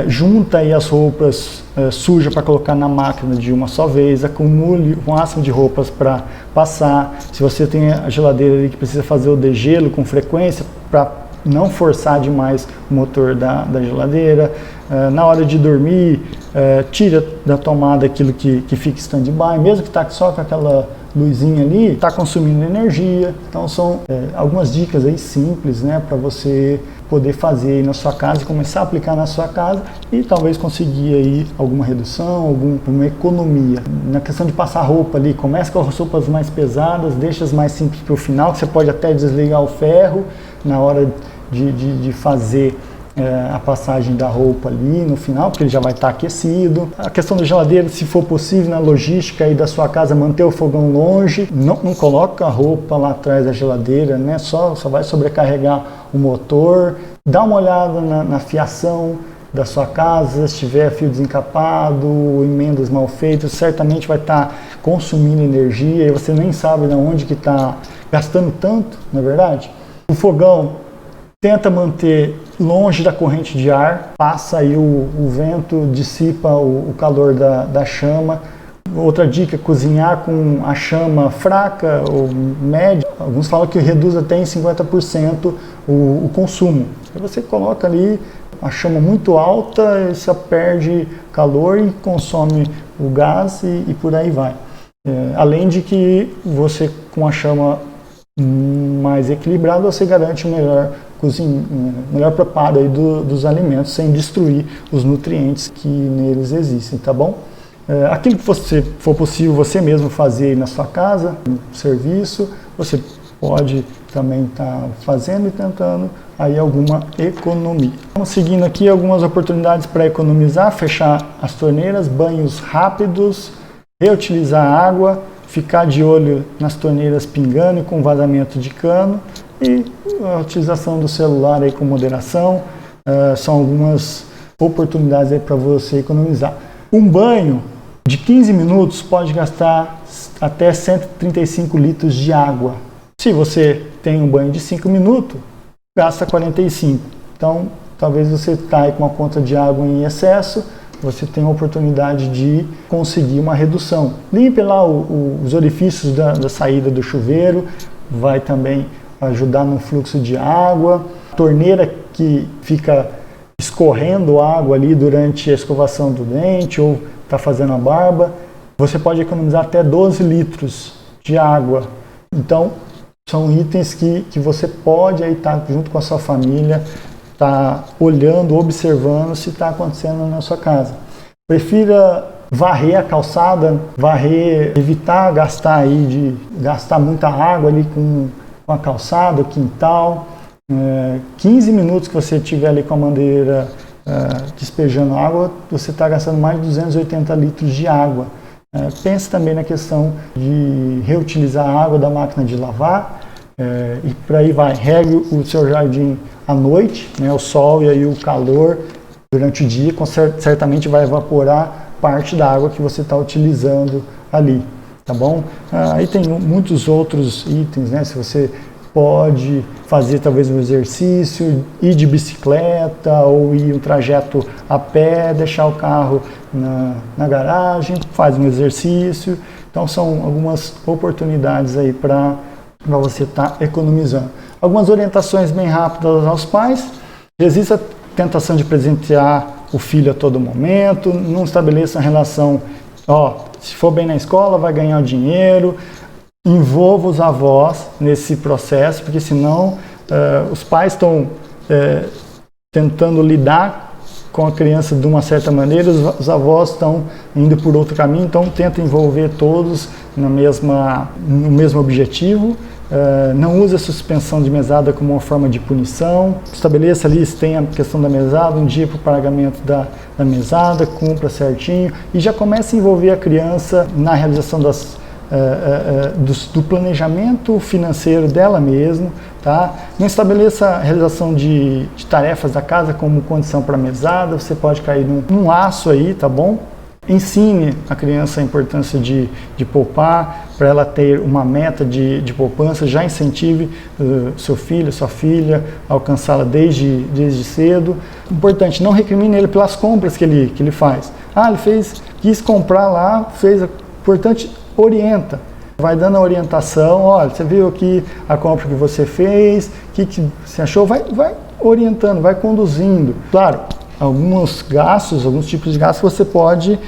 junta aí as roupas sujas para colocar na máquina de uma só vez, acumule o máximo de roupas para passar. Se você tem a geladeira ali que precisa fazer o degelo com frequência, para não forçar demais o motor da geladeira. Na hora de dormir, tira da tomada aquilo que fica stand-by, mesmo que está só com aquela luzinha ali, está consumindo energia. Então são algumas dicas aí simples, né, para você poder fazer aí na sua casa e começar a aplicar na sua casa e talvez conseguir aí alguma redução, alguma economia. Na questão de passar roupa ali, começa com as roupas mais pesadas, deixa as mais simples para o final, que você pode até desligar o ferro na hora de fazer a passagem da roupa ali no final, porque ele já vai estar aquecido. A questão da geladeira, se for possível, na logística aí da sua casa, manter o fogão longe, não coloca a roupa lá atrás da geladeira, né? Só vai sobrecarregar o motor. Dá uma olhada na fiação da sua casa, se tiver fio desencapado, emendas mal feitas, certamente vai estar consumindo energia e você nem sabe de onde que está gastando tanto, não é verdade? O fogão, tenta manter longe da corrente de ar, passa aí o vento, dissipa o calor da chama. Outra dica, cozinhar com a chama fraca ou média. Alguns falam que reduz até em 50% o consumo. Aí você coloca ali a chama muito alta, você perde calor e consome o gás e por aí vai. Além de que você, com a chama mais equilibrada, você garante o melhor preparo aí dos alimentos sem destruir os nutrientes que neles existem, tá bom? Aquilo que for possível você mesmo fazer na sua casa, um serviço, você pode também estar fazendo e tentando aí alguma economia. Vamos seguindo aqui algumas oportunidades para economizar: fechar as torneiras, banhos rápidos, reutilizar a água, ficar de olho nas torneiras pingando e com vazamento de cano, e a utilização do celular aí com moderação. São algumas oportunidades aí para você economizar. Um banho de 15 minutos pode gastar até 135 litros de água. Se você tem um banho de 5 minutos, gasta 45. Então, talvez você está aí com uma conta de água em excesso, você tem a oportunidade de conseguir uma redução. Limpe lá os orifícios da saída do chuveiro, vai também ajudar no fluxo de água. Torneira que fica escorrendo água ali durante a escovação do dente ou está fazendo a barba, você pode economizar até 12 litros de água. Então, são itens que você pode aí estar junto com a sua família, tá olhando, observando se está acontecendo na sua casa. Prefira varrer a calçada, evitar gastar muita água ali com a calçada, o quintal. 15 minutos que você tiver ali com a mangueira despejando água, você está gastando mais de 280 litros de água. Pense também na questão de reutilizar a água da máquina de lavar, e por aí vai. Regue o seu jardim à noite, né, o sol e aí o calor durante o dia certamente vai evaporar parte da água que você está utilizando ali, tá bom? Aí tem muitos outros itens, né? Se você pode fazer talvez um exercício, ir de bicicleta ou ir um trajeto a pé, deixar o carro na garagem, faz um exercício. Então são algumas oportunidades aí para você estar economizando. Algumas orientações bem rápidas aos pais: resista à tentação de presentear o filho a todo momento, não estabeleça uma relação, se for bem na escola vai ganhar o dinheiro. Envolva os avós nesse processo, porque senão os pais estão tentando lidar com a criança de uma certa maneira, os avós estão indo por outro caminho, então tenta envolver todos no mesmo objetivo. Não use a suspensão de mesada como uma forma de punição. Estabeleça ali, se tem a questão da mesada, um dia para o pagamento da mesada, cumpra certinho e já comece a envolver a criança na realização do planejamento financeiro dela mesma, tá? Não estabeleça a realização de tarefas da casa como condição para a mesada, você pode cair num laço aí, tá bom? ensine a criança a importância de poupar, para ela ter uma meta de poupança, já incentive seu filho, sua filha a alcançá-la desde cedo. Importante, não recrimine ele pelas compras que ele faz. Ele quis comprar lá, importante, orienta. Vai dando a orientação, olha, você viu aqui a compra que você fez, o que você achou? Vai orientando, vai conduzindo. Claro, alguns tipos de gastos você pode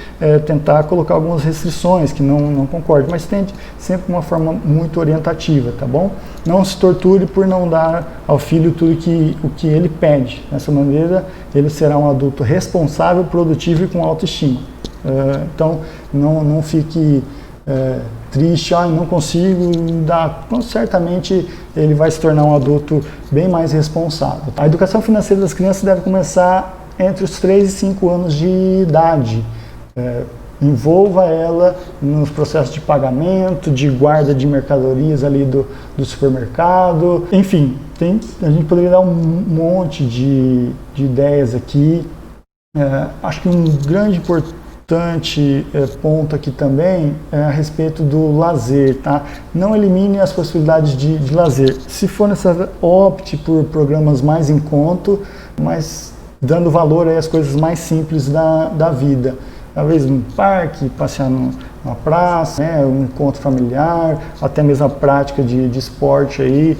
tentar colocar algumas restrições que não concorde, mas tente sempre de uma forma muito orientativa, tá bom? Não se torture por não dar ao filho tudo o que ele pede. Dessa maneira, ele será um adulto responsável, produtivo e com autoestima. Então, não fique triste, não consigo dar. Certamente ele vai se tornar um adulto bem mais responsável. A educação financeira das crianças deve começar entre os 3 e 5 anos de idade. Envolva ela nos processos de pagamento, de guarda de mercadorias ali do supermercado. Enfim, a gente poderia dar um monte de ideias aqui. Acho que um grande importante ponto aqui também é a respeito do lazer, tá? Não elimine as possibilidades de lazer. Se for necessário, opte por programas mais em conta, mas dando valor aí às coisas mais simples da vida. Talvez um parque, passear numa praça, um encontro familiar, até mesmo a prática de esporte aí,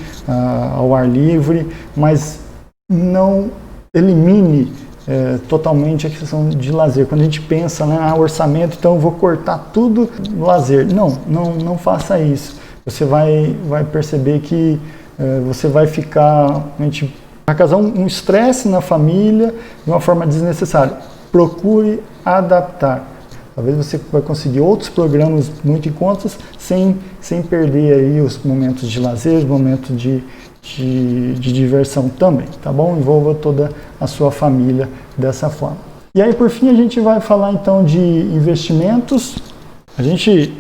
ao ar livre, mas não elimine totalmente a questão de lazer. Quando a gente pensa, orçamento, então eu vou cortar tudo no lazer. Não faça isso. Você vai perceber que você vai vai causar um estresse na família de uma forma desnecessária. Procure adaptar. Talvez você vai conseguir outros programas muito em conta sem perder aí os momentos de lazer, os momentos de diversão também, tá bom? Envolva toda a sua família dessa forma. E aí, por fim, a gente vai falar então de investimentos. A gente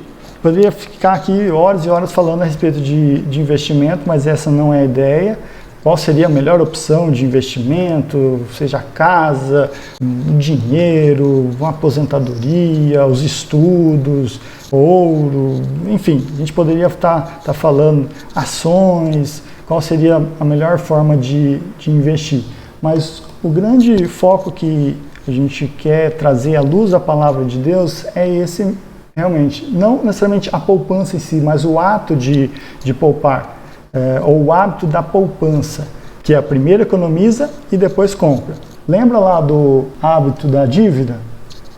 poderia ficar aqui horas e horas falando a respeito de investimento, mas essa não é a ideia. Qual seria a melhor opção de investimento, seja a casa, o dinheiro, uma aposentadoria, os estudos, ouro, enfim, a gente poderia estar falando ações, qual seria a melhor forma de investir. Mas o grande foco que a gente quer trazer à luz da palavra de Deus é esse realmente, não necessariamente a poupança em si, mas o ato de poupar. Ou o hábito da poupança, que é primeiro economiza e depois compra. Lembra lá do hábito da dívida?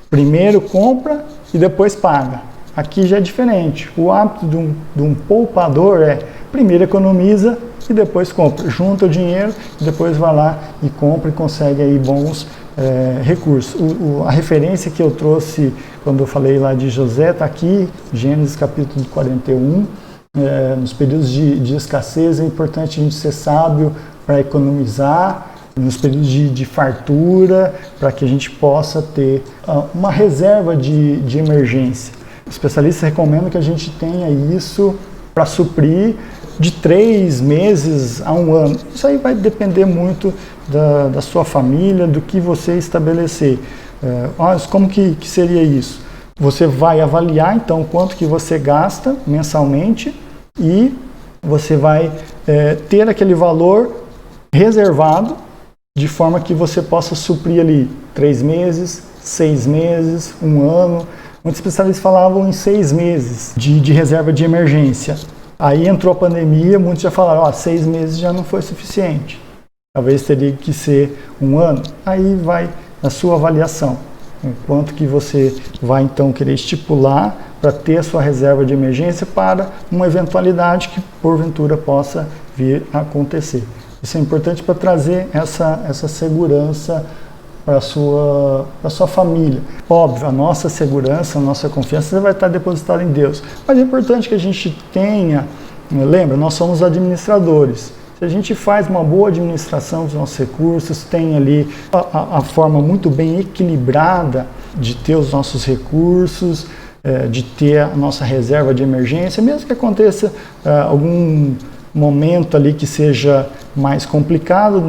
Primeiro compra e depois paga. Aqui já é diferente. O hábito de um poupador é primeiro economiza e depois compra. Junta o dinheiro e depois vai lá e compra e consegue aí bons recursos. A referência que eu trouxe quando eu falei lá de José está aqui, Gênesis capítulo 41. Nos períodos de escassez é importante a gente ser sábio para economizar, nos períodos de fartura, para que a gente possa ter uma reserva de emergência. Os especialistas recomendam que a gente tenha isso para suprir de 3 meses a 1 ano. Isso aí vai depender muito da sua família, do que você estabelecer. Como que seria isso? Você vai avaliar então quanto que você gasta mensalmente e você vai ter aquele valor reservado de forma que você possa suprir ali 3 meses, 6 meses, 1 ano. Muitos especialistas falavam em 6 meses de reserva de emergência. Aí entrou a pandemia, muitos já falaram, 6 meses já não foi suficiente. Talvez teria que ser 1 ano. Aí vai a sua avaliação. Quanto que você vai então querer estipular para ter a sua reserva de emergência para uma eventualidade que porventura possa vir a acontecer. Isso é importante para trazer essa segurança para a sua família. Óbvio, a nossa segurança, a nossa confiança vai estar depositada em Deus. Mas é importante que a gente tenha, lembra, nós somos administradores. Se a gente faz uma boa administração dos nossos recursos, tem ali a forma muito bem equilibrada de ter os nossos recursos, de ter a nossa reserva de emergência, mesmo que aconteça algum momento ali que seja mais complicado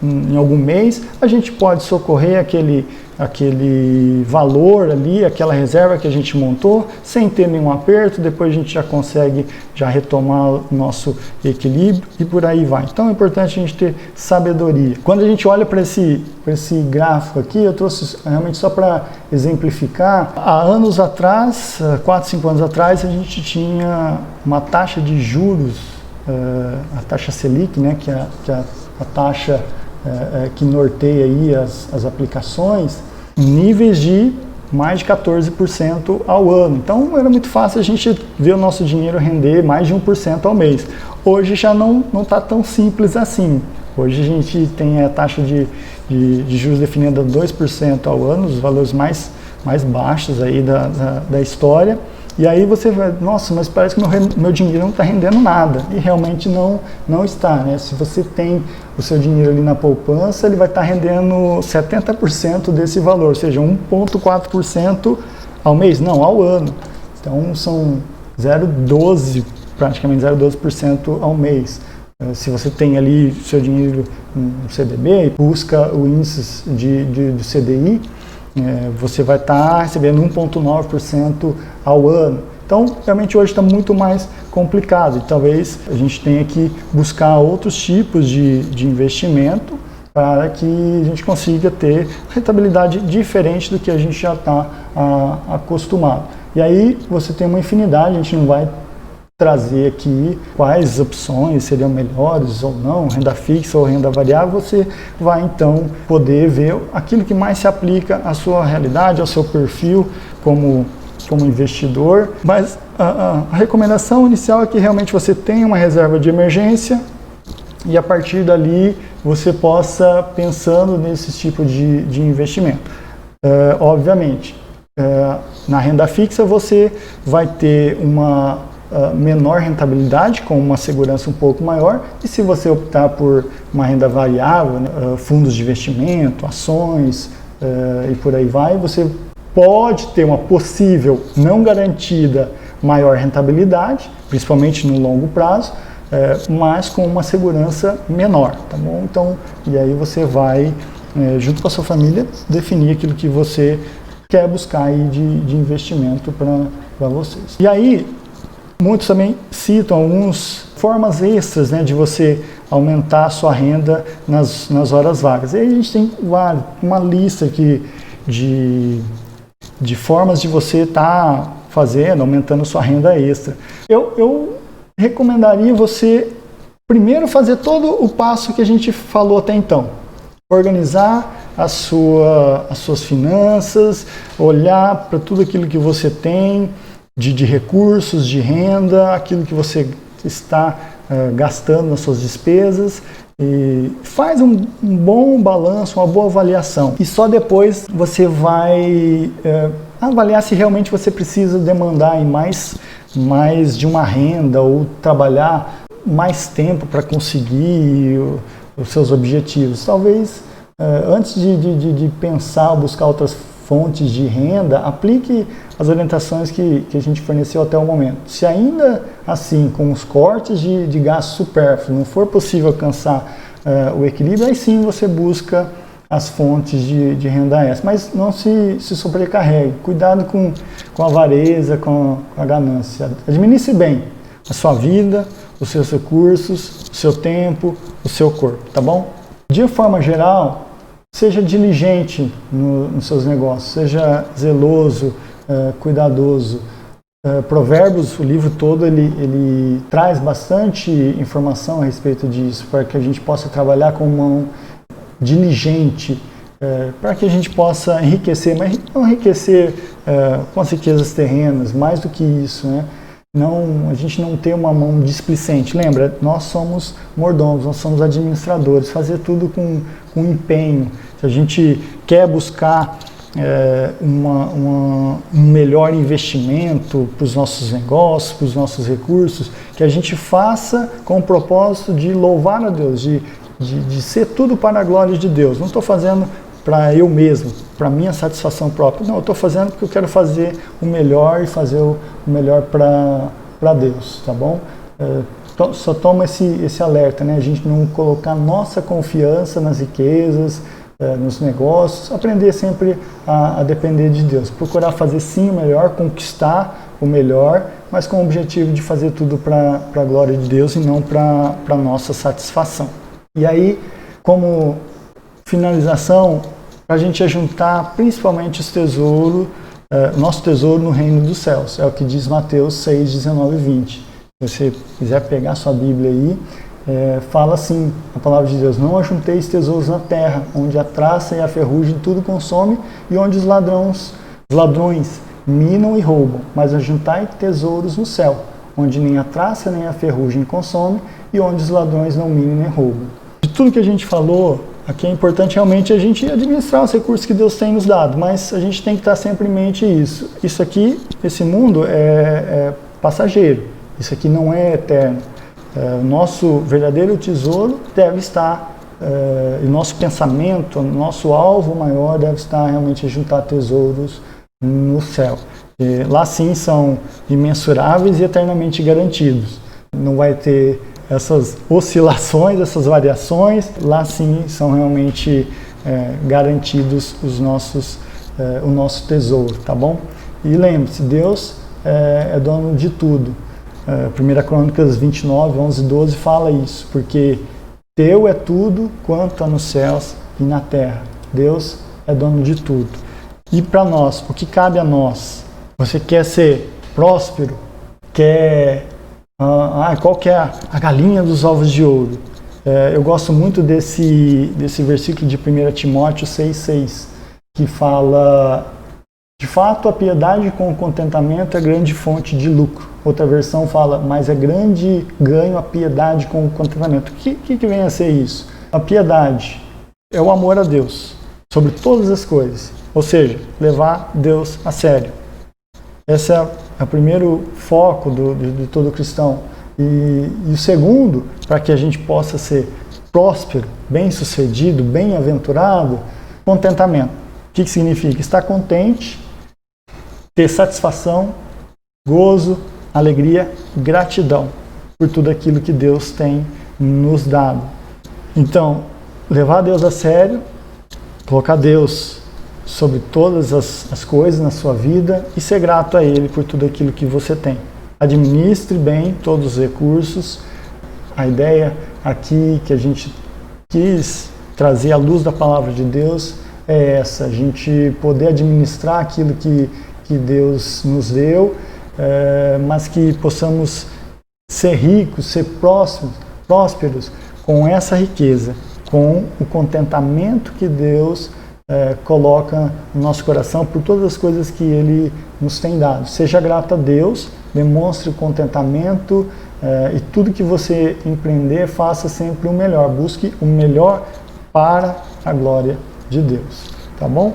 em algum mês, a gente pode socorrer aquele valor ali, aquela reserva que a gente montou, sem ter nenhum aperto, depois a gente já consegue já retomar o nosso equilíbrio e por aí vai. Então é importante a gente ter sabedoria. Quando a gente olha para esse gráfico aqui, eu trouxe realmente só para exemplificar, há anos atrás, 4, 5 anos atrás, a gente tinha uma taxa de juros, a taxa Selic, né, que é a taxa que norteia aí as aplicações, em níveis de mais de 14% ao ano. Então era muito fácil a gente ver o nosso dinheiro render mais de 1% ao mês. Hoje já não está tão simples assim. Hoje a gente tem a taxa de juros definida a 2% ao ano, os valores mais baixos aí da história. E aí você vai, nossa, mas parece que meu dinheiro não está rendendo nada. E realmente não está, né? Se você tem o seu dinheiro ali na poupança, ele vai estar rendendo 70% desse valor, ou seja, 1,4% ao mês, não, ao ano. Então são 0,12%, praticamente 0,12% ao mês. Se você tem ali seu dinheiro no CDB e busca o índice do CDI, você vai estar recebendo 1,9% ao ano. Então, realmente hoje está muito mais complicado e talvez a gente tenha que buscar outros tipos de investimento para que a gente consiga ter rentabilidade diferente do que a gente já está acostumado. E aí você tem uma infinidade, a gente não vai trazer aqui quais opções seriam melhores ou não, renda fixa ou renda variável, você vai então poder ver aquilo que mais se aplica à sua realidade, ao seu perfil como investidor. Mas a recomendação inicial é que realmente você tenha uma reserva de emergência e a partir dali você possa pensando nesse tipo de investimento. Obviamente, na renda fixa você vai ter uma menor rentabilidade, com uma segurança um pouco maior, e se você optar por uma renda variável, né, fundos de investimento, ações e por aí vai, você pode ter uma possível, não garantida, maior rentabilidade, principalmente no longo prazo, mas com uma segurança menor, tá bom? Então, e aí você vai, junto com a sua família, definir aquilo que você quer buscar aí de investimento para vocês. E aí, muitos também citam algumas formas extras, né, de você aumentar a sua renda nas horas vagas. E aí a gente tem uma lista aqui de formas de você estar fazendo, aumentando a sua renda extra. Eu recomendaria você primeiro fazer todo o passo que a gente falou até então. Organizar as suas finanças, olhar para tudo aquilo que você tem, de recursos, de renda, aquilo que você está gastando nas suas despesas, e faz um bom balanço, uma boa avaliação. E só depois você vai avaliar se realmente você precisa demandar em mais de uma renda ou trabalhar mais tempo para conseguir os seus objetivos. Talvez antes de pensar ou buscar outras fontes de renda, aplique as orientações que a gente forneceu até o momento. Se ainda assim, com os cortes de gastos supérfluos, não for possível alcançar o equilíbrio, aí sim você busca as fontes de renda extra. Mas não se sobrecarregue. Cuidado com a avareza, com a ganância. Administre bem a sua vida, os seus recursos, o seu tempo, o seu corpo, tá bom? De forma geral, seja diligente nos seus negócios, seja zeloso, cuidadoso. Provérbios, o livro todo, ele traz bastante informação a respeito disso, para que a gente possa trabalhar com mão diligente, para que a gente possa enriquecer, mas não enriquecer com as riquezas terrenas, mais do que isso, né? A gente não ter uma mão displicente. Lembra, nós somos mordomos, nós somos administradores, fazer tudo com empenho. Se a gente quer buscar um melhor investimento para os nossos negócios, para os nossos recursos, que a gente faça com o propósito de louvar a Deus, de ser tudo para a glória de Deus. Não estou fazendo para eu mesmo, para minha satisfação própria. Não, eu estou fazendo porque eu quero fazer o melhor e fazer o melhor para Deus, tá bom? só toma esse alerta, né? A gente não colocar nossa confiança nas riquezas, nos negócios, aprender sempre a depender de Deus, procurar fazer sim o melhor, conquistar o melhor, mas com o objetivo de fazer tudo para a glória de Deus e não para a nossa satisfação. E aí, como finalização, para a gente ajuntar principalmente o nosso tesouro no reino dos céus, é o que diz Mateus 6, 19 e 20. Se você quiser pegar sua Bíblia aí, fala assim, a palavra de Deus: não ajunteis tesouros na terra, onde a traça e a ferrugem tudo consome, e onde os ladrões minam e roubam, mas ajuntai tesouros no céu, onde nem a traça nem a ferrugem consome, e onde os ladrões não minam nem roubam. De tudo que a gente falou, aqui é importante realmente a gente administrar os recursos que Deus tem nos dado, mas a gente tem que estar sempre em mente isso. Isso aqui, esse mundo é passageiro, isso aqui não é eterno. O nosso verdadeiro tesouro deve estar, o nosso pensamento, o nosso alvo maior deve estar realmente a juntar tesouros no céu. Lá sim são imensuráveis e eternamente garantidos. Não vai ter essas oscilações, essas variações. Lá sim são realmente garantidos o nosso tesouro, tá bom? E lembre-se, Deus é dono de tudo. 1 Crônicas 29, 11 e 12 fala isso, porque teu é tudo quanto há nos céus e na terra. Deus é dono de tudo. E para nós, o que cabe a nós? Você quer ser próspero? Qual que é a galinha dos ovos de ouro? Eu gosto muito desse versículo de 1 Timóteo 6,6, que fala: de fato, a piedade com o contentamento é grande fonte de lucro. Outra versão fala: mas é grande ganho a piedade com o contentamento. O que vem a ser isso? A piedade é o amor a Deus sobre todas as coisas, ou seja, levar Deus a sério. Esse é o primeiro foco de todo cristão. E o segundo, para que a gente possa ser próspero, bem-sucedido, bem-aventurado, contentamento. O que significa? Estar contente, ter satisfação, gozo, alegria, gratidão por tudo aquilo que Deus tem nos dado. Então, levar Deus a sério, colocar Deus sobre todas as coisas na sua vida e ser grato a Ele por tudo aquilo que você tem. Administre bem todos os recursos. A ideia aqui que a gente quis trazer à luz da palavra de Deus é essa: a gente poder administrar aquilo que Deus nos deu, mas que possamos ser ricos, ser prósperos com essa riqueza, com o contentamento que Deus coloca no nosso coração por todas as coisas que Ele nos tem dado. Seja grato a Deus, demonstre o contentamento e tudo que você empreender, faça sempre o melhor, busque o melhor para a glória de Deus, tá bom?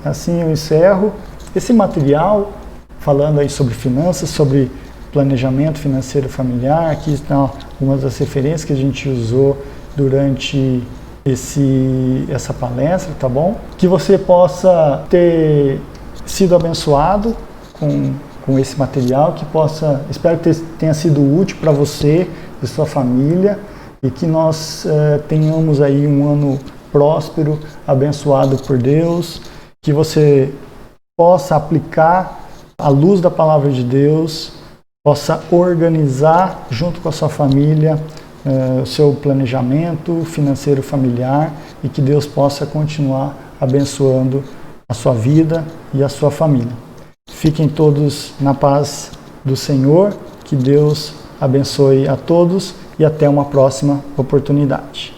Assim eu encerro esse material falando aí sobre finanças, sobre planejamento financeiro familiar. Aqui estão algumas das referências que a gente usou durante essa palestra, tá bom? Que você possa ter sido abençoado com esse material, espero que tenha sido útil para você e sua família, e que nós tenhamos aí um ano próspero, abençoado por Deus, que você possa aplicar à luz da palavra de Deus, possa organizar junto com a sua família o seu planejamento financeiro familiar, e que Deus possa continuar abençoando a sua vida e a sua família. Fiquem todos na paz do Senhor, que Deus abençoe a todos e até uma próxima oportunidade.